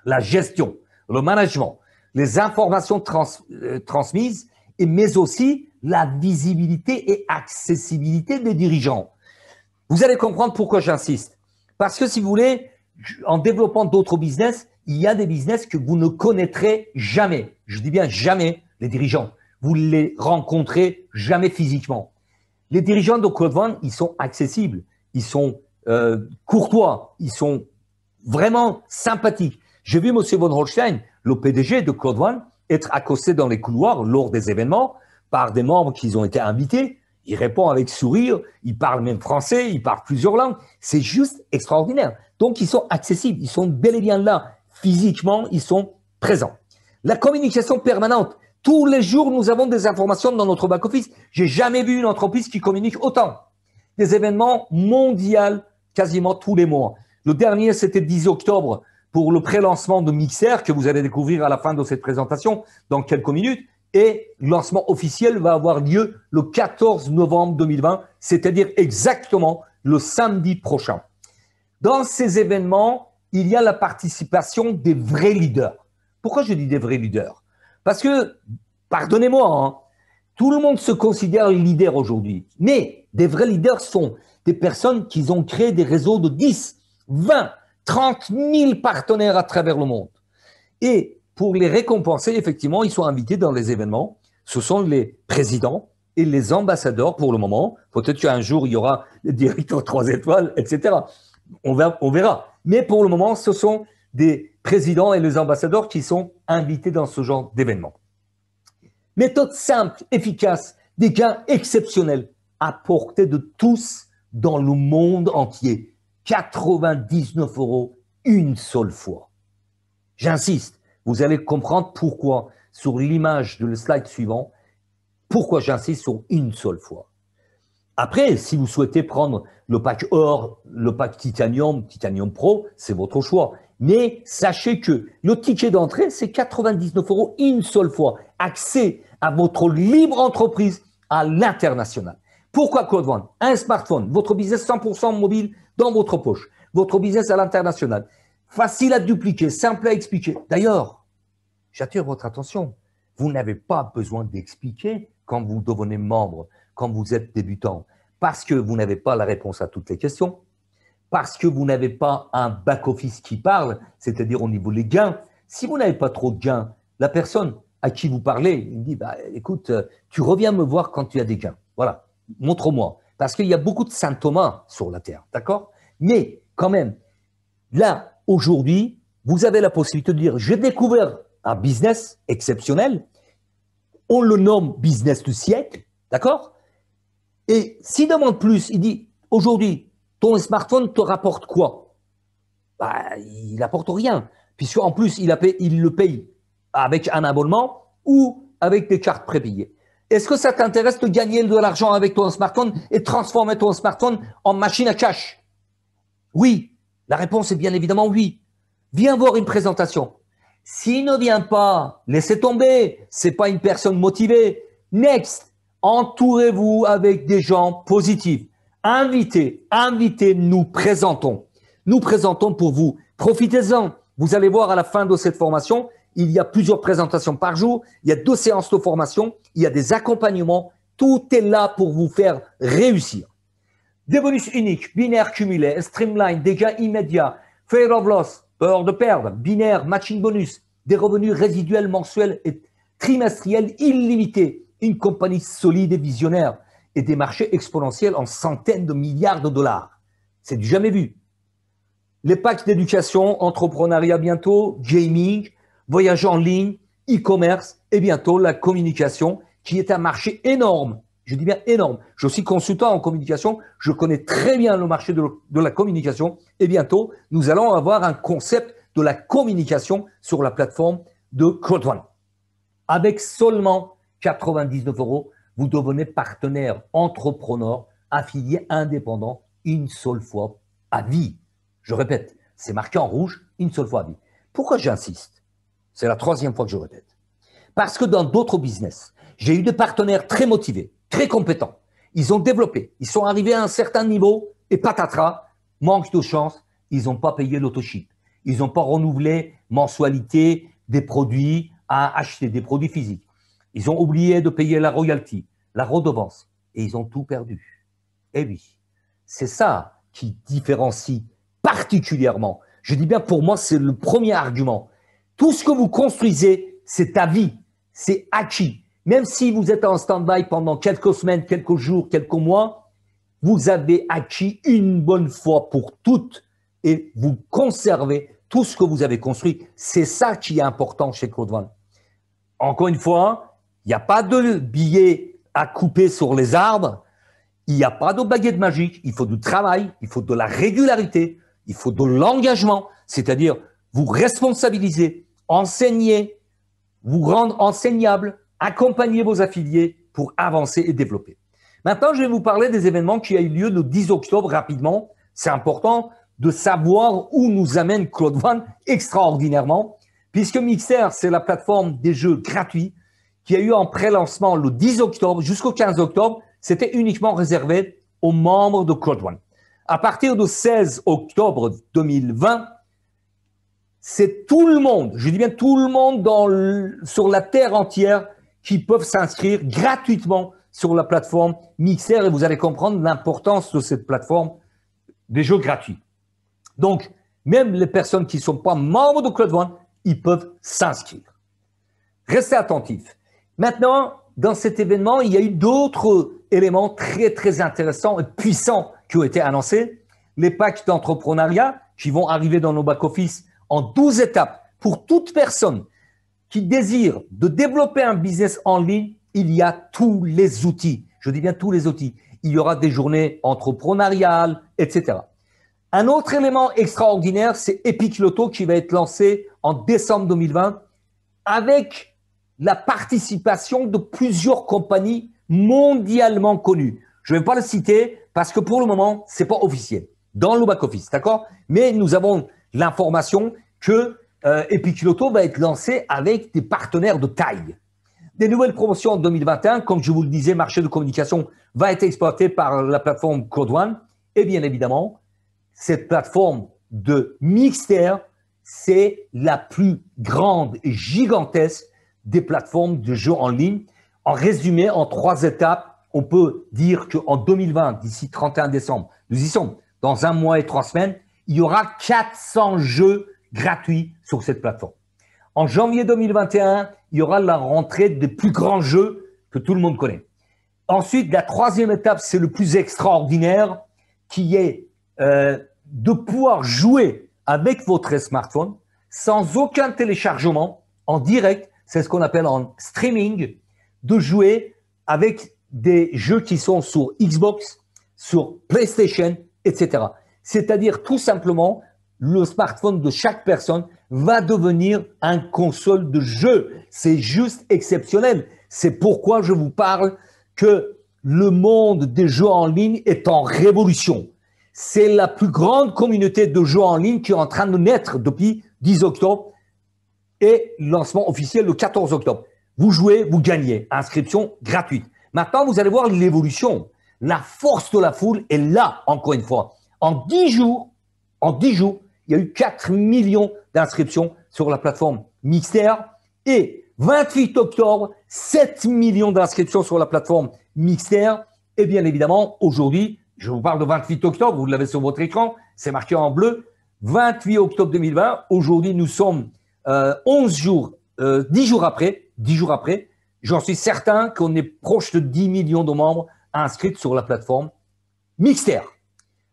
La gestion, le management, les informations transmises, mais aussi la visibilité et accessibilité des dirigeants. Vous allez comprendre pourquoi j'insiste. Parce que si vous voulez, en développant d'autres business, il y a des business que vous ne connaîtrez jamais. Je dis bien jamais les dirigeants. Vous les rencontrez jamais physiquement. Les dirigeants de Claude Van, ils sont accessibles, ils sont courtois, ils sont vraiment sympathiques. J'ai vu M. Von Holstein, le PDG de Claude Van, être accosté dans les couloirs lors des événements par des membres qui ont été invités. Il répond avec sourire, il parle même français, il parle plusieurs langues. C'est juste extraordinaire. Donc, ils sont accessibles, ils sont bel et bien là. Physiquement, ils sont présents. La communication permanente. Tous les jours, nous avons des informations dans notre back-office. J'ai jamais vu une entreprise qui communique autant. des événements mondiaux quasiment tous les mois. Le dernier, c'était le 10 octobre pour le pré-lancement de Mixer que vous allez découvrir à la fin de cette présentation dans quelques minutes. Et le lancement officiel va avoir lieu le 14 novembre 2020, c'est-à-dire exactement le samedi prochain. Dans ces événements, il y a la participation des vrais leaders. Pourquoi je dis des vrais leaders? Parce que, pardonnez-moi, hein, tout le monde se considère leader aujourd'hui. Mais des vrais leaders sont des personnes qui ont créé des réseaux de 10, 20, 30 000 partenaires à travers le monde. Et pour les récompenser, effectivement, ils sont invités dans les événements. Ce sont les présidents et les ambassadeurs pour le moment. Peut-être qu'un jour, il y aura les directeurs 3 étoiles, etc. On verra. Mais pour le moment, ce sont des présidents et les ambassadeurs qui sont invités dans ce genre d'événement. Méthode simple, efficace, des gains exceptionnels à portée de tous dans le monde entier. 99 € une seule fois. J'insiste, vous allez comprendre pourquoi sur l'image de le slide suivant, pourquoi j'insiste sur une seule fois. Après, si vous souhaitez prendre le pack or, le pack titanium, titanium pro, c'est votre choix. Mais sachez que le ticket d'entrée, c'est 99 € une seule fois. Accès à votre libre entreprise à l'international. Pourquoi Code One? Un smartphone, votre business 100% mobile dans votre poche, votre business à l'international. Facile à dupliquer, simple à expliquer. D'ailleurs, j'attire votre attention. Vous n'avez pas besoin d'expliquer quand vous devenez membre, quand vous êtes débutant, parce que vous n'avez pas la réponse à toutes les questions, parce que vous n'avez pas un back-office qui parle, c'est-à-dire au niveau des gains. Si vous n'avez pas trop de gains, la personne à qui vous parlez, il dit, bah, écoute, tu reviens me voir quand tu as des gains. Voilà, montre-moi. Parce qu'il y a beaucoup de Saint Thomas sur la Terre, d'accord? Mais quand même, là, aujourd'hui, vous avez la possibilité de dire, j'ai découvert un business exceptionnel, on le nomme business du siècle, d'accord? Et s'il demande plus, il dit, aujourd'hui, ton smartphone te rapporte quoi? Bah, il n'apporte rien, puisqu'en plus, il le paye avec un abonnement ou avec des cartes prépayées. Est-ce que ça t'intéresse de gagner de l'argent avec ton smartphone et transformer ton smartphone en machine à cash? Oui, la réponse est bien évidemment oui. Viens voir une présentation. S'il ne vient pas, laissez tomber, c'est pas une personne motivée. Next, entourez-vous avec des gens positifs. Invitez, nous présentons. Nous présentons pour vous. Profitez-en. Vous allez voir à la fin de cette formation, il y a plusieurs présentations par jour, il y a 2 séances de formation, il y a des accompagnements. Tout est là pour vous faire réussir. Des bonus uniques, binaires cumulés, streamline, des gains immédiats, fear of loss, peur de perdre, binaire, matching bonus, des revenus résiduels mensuels et trimestriels illimités, une compagnie solide et visionnaire et des marchés exponentiels en centaines de milliards de dollars. C'est du jamais vu. Les packs d'éducation, entrepreneuriat bientôt, gaming, voyage en ligne, e-commerce et bientôt la communication qui est un marché énorme. Je dis bien énorme. Je suis consultant en communication. Je connais très bien le marché de la communication. Et bientôt, nous allons avoir un concept de la communication sur la plateforme de Code One. Avec seulement 99 €, vous devenez partenaire entrepreneur, affilié indépendant une seule fois à vie. Je répète, c'est marqué en rouge une seule fois à vie. Pourquoi j'insiste? C'est la 3e fois que je répète. Parce que dans d'autres business, j'ai eu des partenaires très motivés, très compétents. Ils ont développé, ils sont arrivés à un certain niveau et patatras, manque de chance, ils n'ont pas payé l'autoship. Ils n'ont pas renouvelé mensualité des produits à acheter, des produits physiques. Ils ont oublié de payer la royalty, la redevance et ils ont tout perdu. Eh oui, c'est ça qui différencie particulièrement. Je dis bien pour moi, c'est le premier argument. Tout ce que vous construisez, c'est ta vie, c'est acquis. Même si vous êtes en stand-by pendant quelques semaines, quelques jours, quelques mois, vous avez acquis une bonne fois pour toutes et vous conservez tout ce que vous avez construit. C'est ça qui est important chez Code One. Encore une fois, il n'y a pas de billets à couper sur les arbres, il n'y a pas de baguette magique, il faut du travail, il faut de la régularité, il faut de l'engagement, c'est-à-dire vous responsabiliser, enseigner, vous rendre enseignable, accompagner vos affiliés pour avancer et développer. Maintenant, je vais vous parler des événements qui ont eu lieu le 10 octobre rapidement. C'est important de savoir où nous amène Cloud One extraordinairement, puisque Mixer, c'est la plateforme des jeux gratuits qui a eu en pré-lancement le 10 octobre jusqu'au 15 octobre. C'était uniquement réservé aux membres de Cloud One. À partir du 16 octobre 2020, c'est tout le monde, je dis bien tout le monde sur la terre entière qui peuvent s'inscrire gratuitement sur la plateforme Mixer et vous allez comprendre l'importance de cette plateforme des jeux gratuits. Donc, même les personnes qui ne sont pas membres de Cloud One, ils peuvent s'inscrire. Restez attentifs. Maintenant, dans cet événement, il y a eu d'autres éléments très, très intéressants et puissants qui ont été annoncés. Les packs d'entrepreneuriat qui vont arriver dans nos back-office en 12 étapes pour toute personne qui désire de développer un business en ligne. Il y a tous les outils. Je dis bien tous les outils. Il y aura des journées entrepreneuriales, etc. Un autre élément extraordinaire, c'est Epic Loto qui va être lancé en décembre 2020 avec la participation de plusieurs compagnies mondialement connues. Je ne vais pas le citer parce que pour le moment, ce n'est pas officiel dans le back-office, d'accord? Mais nous avons l'information que Epic Loto va être lancé avec des partenaires de taille. Des nouvelles promotions en 2021, comme je vous le disais, marché de communication va être exploité par la plateforme Cloud One. Et bien évidemment, cette plateforme de Mixer, c'est la plus grande et gigantesque des plateformes de jeux en ligne. En résumé, en 3 étapes, on peut dire qu'en 2020, d'ici 31 décembre, nous y sommes, dans 1 mois et 3 semaines, il y aura 400 jeux gratuits sur cette plateforme. En janvier 2021, il y aura la rentrée des plus grands jeux que tout le monde connaît. Ensuite, la 3e étape, c'est le plus extraordinaire, qui est de pouvoir jouer avec votre smartphone sans aucun téléchargement en direct, c'est ce qu'on appelle en streaming, de jouer avec des jeux qui sont sur Xbox, sur PlayStation, etc. C'est-à-dire tout simplement, le smartphone de chaque personne va devenir un console de jeu. C'est juste exceptionnel. C'est pourquoi je vous parle que le monde des jeux en ligne est en révolution. C'est la plus grande communauté de jeux en ligne qui est en train de naître depuis 10 octobre et lancement officiel le 14 octobre. Vous jouez, vous gagnez. Inscription gratuite. Maintenant, vous allez voir l'évolution. La force de la foule est là, encore une fois. En 10 jours, il y a eu 4 millions d'inscriptions sur la plateforme Mixer et 28 octobre, 7 millions d'inscriptions sur la plateforme Mixer. Et bien évidemment, aujourd'hui, je vous parle de 28 octobre, vous l'avez sur votre écran, c'est marqué en bleu, 28 octobre 2020. Aujourd'hui, nous sommes 10 jours après, j'en suis certain qu'on est proche de 10 millions de membres inscrits sur la plateforme Mixer,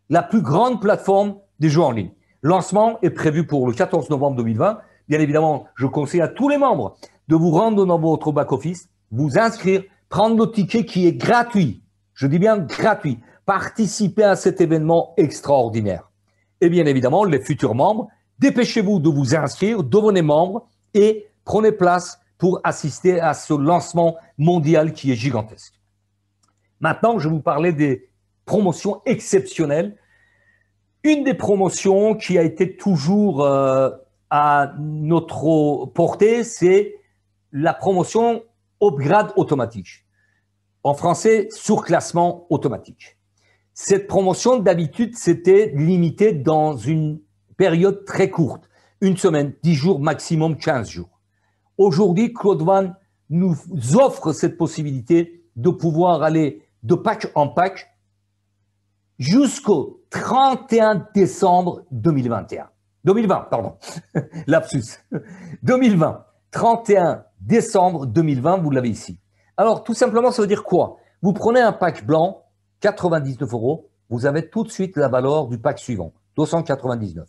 la plus grande plateforme des jeux en ligne. Lancement est prévu pour le 14 novembre 2020. Bien évidemment, je conseille à tous les membres de vous rendre dans votre back-office, vous inscrire, prendre le ticket qui est gratuit. Je dis bien gratuit. Participer à cet événement extraordinaire. Et bien évidemment, les futurs membres, dépêchez-vous de vous inscrire, devenez membre et prenez place pour assister à ce lancement mondial qui est gigantesque. Maintenant, je vais vous parler des promotions exceptionnelles. Une des promotions qui a été toujours à notre portée, c'est la promotion upgrade automatique. En français, surclassement automatique. Cette promotion, d'habitude, c'était limité dans une période très courte. 1 semaine, 10 jours, maximum 15 jours. Aujourd'hui, Cloud One nous offre cette possibilité de pouvoir aller de pack en pack jusqu'au 31 décembre 2021. 2020, pardon. Lapsus. 2020. 31 décembre 2020, vous l'avez ici. Alors, tout simplement, ça veut dire quoi? Vous prenez un pack blanc, 99 €, vous avez tout de suite la valeur du pack suivant, 299.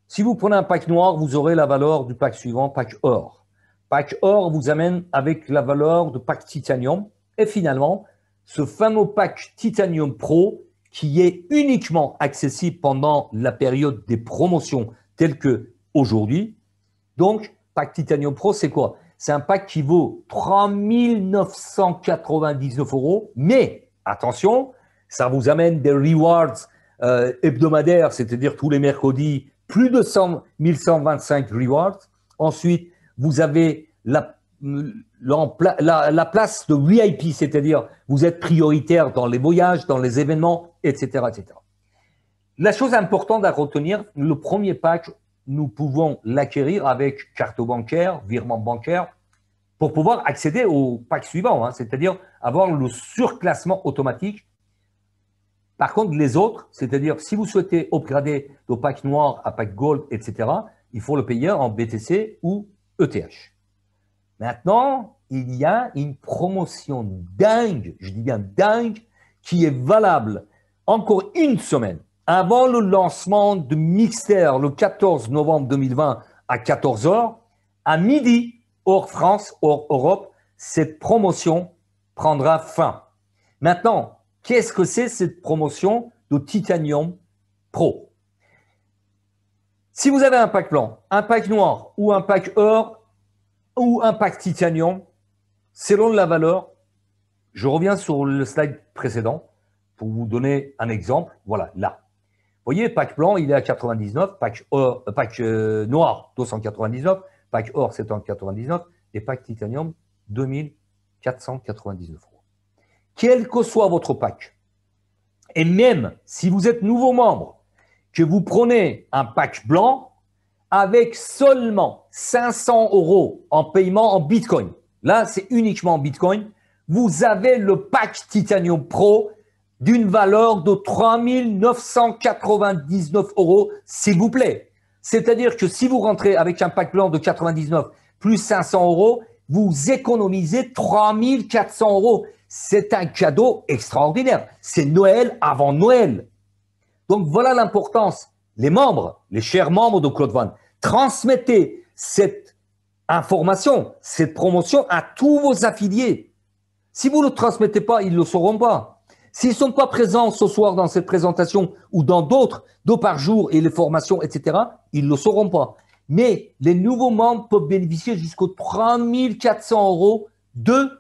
Si vous prenez un pack noir, vous aurez la valeur du pack suivant, pack or. Pack or vous amène avec la valeur de pack titanium. Et finalement, ce fameux pack titanium pro qui est uniquement accessible pendant la période des promotions telles que aujourd'hui. Donc, pack titanium pro, c'est quoi? C'est un pack qui vaut 3 999 €, mais attention, ça vous amène des rewards hebdomadaires, c'est-à-dire tous les mercredis, plus de 1125 rewards. Ensuite, vous avez la place de VIP, c'est-à-dire vous êtes prioritaire dans les voyages, dans les événements, etc., etc. La chose importante à retenir, le premier pack, nous pouvons l'acquérir avec carte bancaire, virement bancaire, pour pouvoir accéder au pack suivant, hein, c'est-à-dire avoir le surclassement automatique. Par contre, les autres, c'est-à-dire si vous souhaitez upgrader de pack noir à pack gold, etc., il faut le payer en BTC ou ETH. Maintenant, il y a une promotion dingue, je dis bien dingue, qui est valable encore une semaine avant le lancement de Mixter le 14 novembre 2020 à 14 h, à midi, hors France, hors Europe, cette promotion prendra fin. Maintenant, qu'est-ce que c'est cette promotion de Titanium Pro? Si vous avez un pack blanc, un pack noir ou un pack or ou un pack titanium, selon la valeur, je reviens sur le slide précédent pour vous donner un exemple. Voilà, là. Vous voyez, pack blanc, il est à 99, pack noir, 299, pack or, 799, et pack titanium, 2499 €. Quel que soit votre pack, et même si vous êtes nouveau membre, que vous prenez un pack blanc avec seulement 500 € en paiement en Bitcoin, là c'est uniquement en Bitcoin, vous avez le pack Titanium Pro d'une valeur de 3 999 €, s'il vous plaît. C'est-à-dire que si vous rentrez avec un pack blanc de 99 plus 500 €, vous économisez 3 400 €. C'est un cadeau extraordinaire. C'est Noël avant Noël. Donc voilà l'importance. Les membres, les chers membres de Claude Wann, transmettez cette information, cette promotion à tous vos affiliés. Si vous ne le transmettez pas, ils ne le sauront pas. S'ils ne sont pas présents ce soir dans cette présentation ou dans d'autres, 2 par jour et les formations, etc., ils ne le sauront pas. Mais les nouveaux membres peuvent bénéficier jusqu'aux 3 400 € de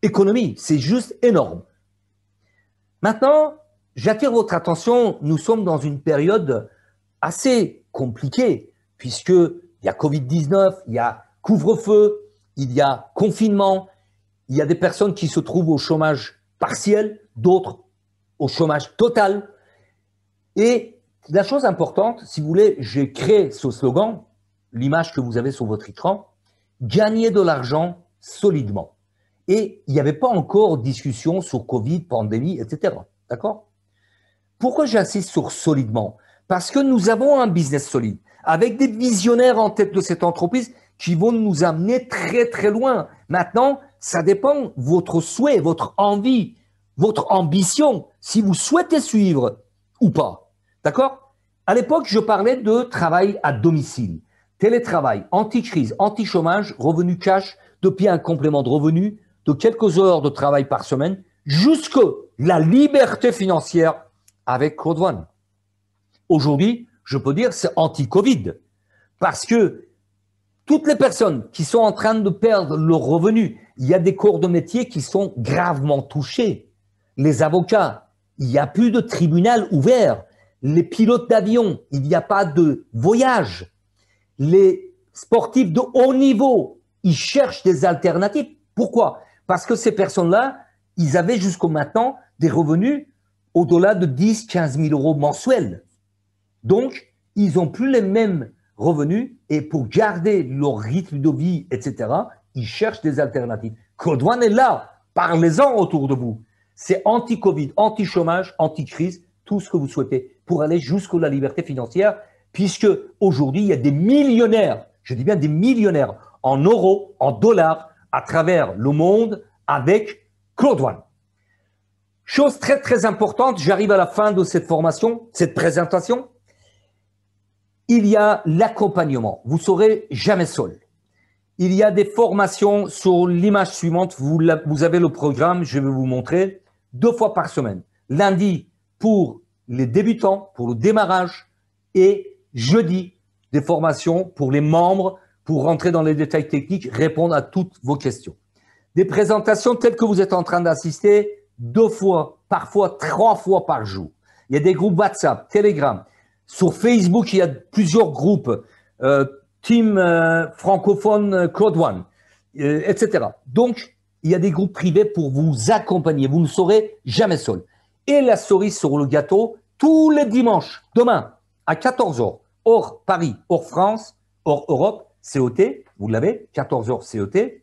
économie. C'est juste énorme. Maintenant, j'attire votre attention, nous sommes dans une période assez compliquée puisqu'il y a Covid-19, il y a couvre-feu, il y a confinement, il y a des personnes qui se trouvent au chômage partiel, d'autres au chômage total. Et la chose importante, si vous voulez, j'ai créé ce slogan, l'image que vous avez sur votre écran, gagner de l'argent solidement. Et il n'y avait pas encore discussion sur Covid, pandémie, etc. D'accord? Pourquoi j'insiste sur solidement? Parce que nous avons un business solide, avec des visionnaires en tête de cette entreprise qui vont nous amener très très loin. Maintenant, ça dépend de votre souhait, votre envie, votre ambition, si vous souhaitez suivre ou pas. D'accord? À l'époque, je parlais de travail à domicile, télétravail, anti-crise, anti-chômage, revenu cash, depuis un complément de revenu, de quelques heures de travail par semaine, jusque la liberté financière avec Claude Wann. Aujourd'hui, je peux dire c'est anti-Covid parce que toutes les personnes qui sont en train de perdre leur revenu, il y a des corps de métier qui sont gravement touchés. Les avocats, il n'y a plus de tribunal ouvert. Les pilotes d'avion, il n'y a pas de voyage. Les sportifs de haut niveau, ils cherchent des alternatives. Pourquoi? Parce que ces personnes-là, ils avaient jusqu'au maintenant des revenus au-delà de 10-15 000 € mensuels. Donc, ils n'ont plus les mêmes revenus et pour garder leur rythme de vie, etc., ils cherchent des alternatives. Claude Wann est là, parlez-en autour de vous. C'est anti-Covid, anti-chômage, anti-crise, tout ce que vous souhaitez pour aller jusqu'à la liberté financière, puisque aujourd'hui, il y a des millionnaires, je dis bien des millionnaires, en euros, en dollars, à travers le monde avec Claude Wann. Chose très très importante, j'arrive à la fin de cette formation, cette présentation. Il y a l'accompagnement, vous ne serez jamais seul. Il y a des formations sur l'image suivante, vous avez le programme, je vais vous montrer, 2 fois par semaine. Lundi pour les débutants, pour le démarrage, et jeudi des formations pour les membres, pour rentrer dans les détails techniques, répondre à toutes vos questions. Des présentations telles que vous êtes en train d'assister 2 fois, parfois 3 fois par jour. Il y a des groupes WhatsApp, Telegram. Sur Facebook, il y a plusieurs groupes. Team francophone Code One, etc. Donc, il y a des groupes privés pour vous accompagner. Vous ne serez jamais seul. Et la cerise sur le gâteau, tous les dimanches, demain, à 14 h, hors Paris, hors France, hors Europe, COT, vous l'avez, 14 h COT,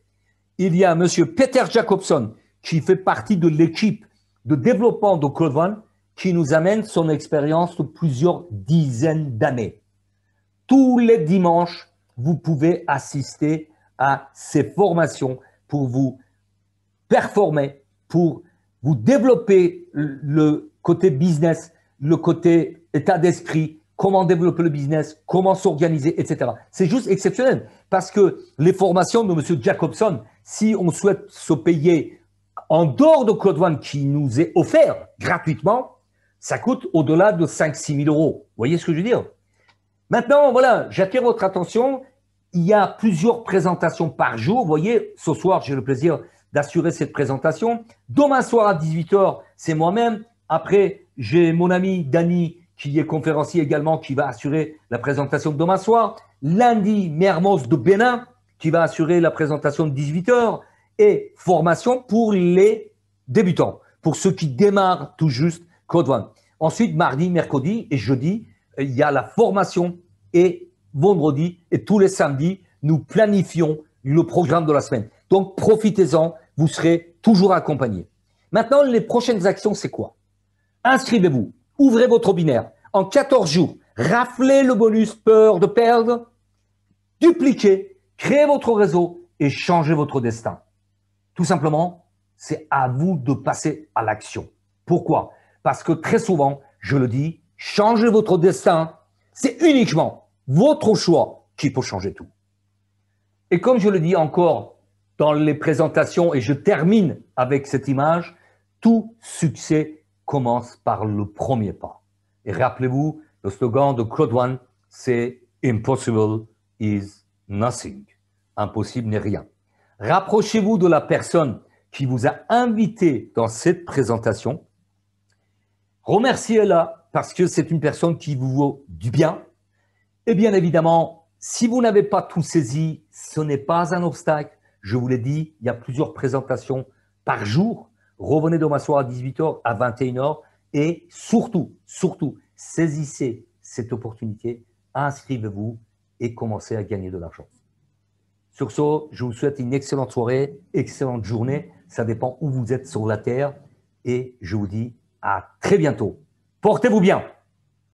il y a M. Peter Jacobson qui fait partie de l'équipe de développement de Code One qui nous amène son expérience de plusieurs dizaines d'années. Tous les dimanches, vous pouvez assister à ces formations pour vous performer, pour vous développer le côté business, le côté état d'esprit, comment développer le business, comment s'organiser, etc. C'est juste exceptionnel parce que les formations de M. Jacobson, si on souhaite se payer en dehors de Code One qui nous est offert gratuitement, ça coûte au-delà de 5 000 à 6 000 euros. Vous voyez ce que je veux dire? Maintenant, voilà, j'attire votre attention. Il y a plusieurs présentations par jour. Vous voyez, ce soir, j'ai le plaisir d'assurer cette présentation. Demain soir à 18 h, c'est moi-même. Après, j'ai mon ami Dany, qui est conférencier également, qui va assurer la présentation de demain soir. Lundi, Mermoz de Bénin, qui va assurer la présentation de 18 h. Et formation pour les débutants, pour ceux qui démarrent tout juste Code One. Ensuite, mardi, mercredi et jeudi, il y a la formation et vendredi et tous les samedis, nous planifions le programme de la semaine. Donc, profitez-en, vous serez toujours accompagné. Maintenant, les prochaines actions, c'est quoi? Inscrivez-vous, ouvrez votre binaire. En 14 jours, raflez le bonus peur de perdre, dupliquez, créez votre réseau et changez votre destin. Tout simplement, c'est à vous de passer à l'action. Pourquoi? Parce que très souvent, je le dis, changer votre destin, c'est uniquement votre choix qui peut changer tout. Et comme je le dis encore dans les présentations, et je termine avec cette image, tout succès commence par le premier pas. Et rappelez-vous, le slogan de Code One, c'est « Impossible is nothing ». Impossible n'est rien. Rapprochez-vous de la personne qui vous a invité dans cette présentation. Remerciez-la parce que c'est une personne qui vous vaut du bien. Et bien évidemment, si vous n'avez pas tout saisi, ce n'est pas un obstacle. Je vous l'ai dit, il y a plusieurs présentations par jour. Revenez demain soir à 18 h, à 21 h. Et surtout, saisissez cette opportunité, inscrivez-vous et commencez à gagner de l'argent. Sur ce, je vous souhaite une excellente soirée, excellente journée. Ça dépend où vous êtes sur la Terre. Et je vous dis à très bientôt. Portez-vous bien.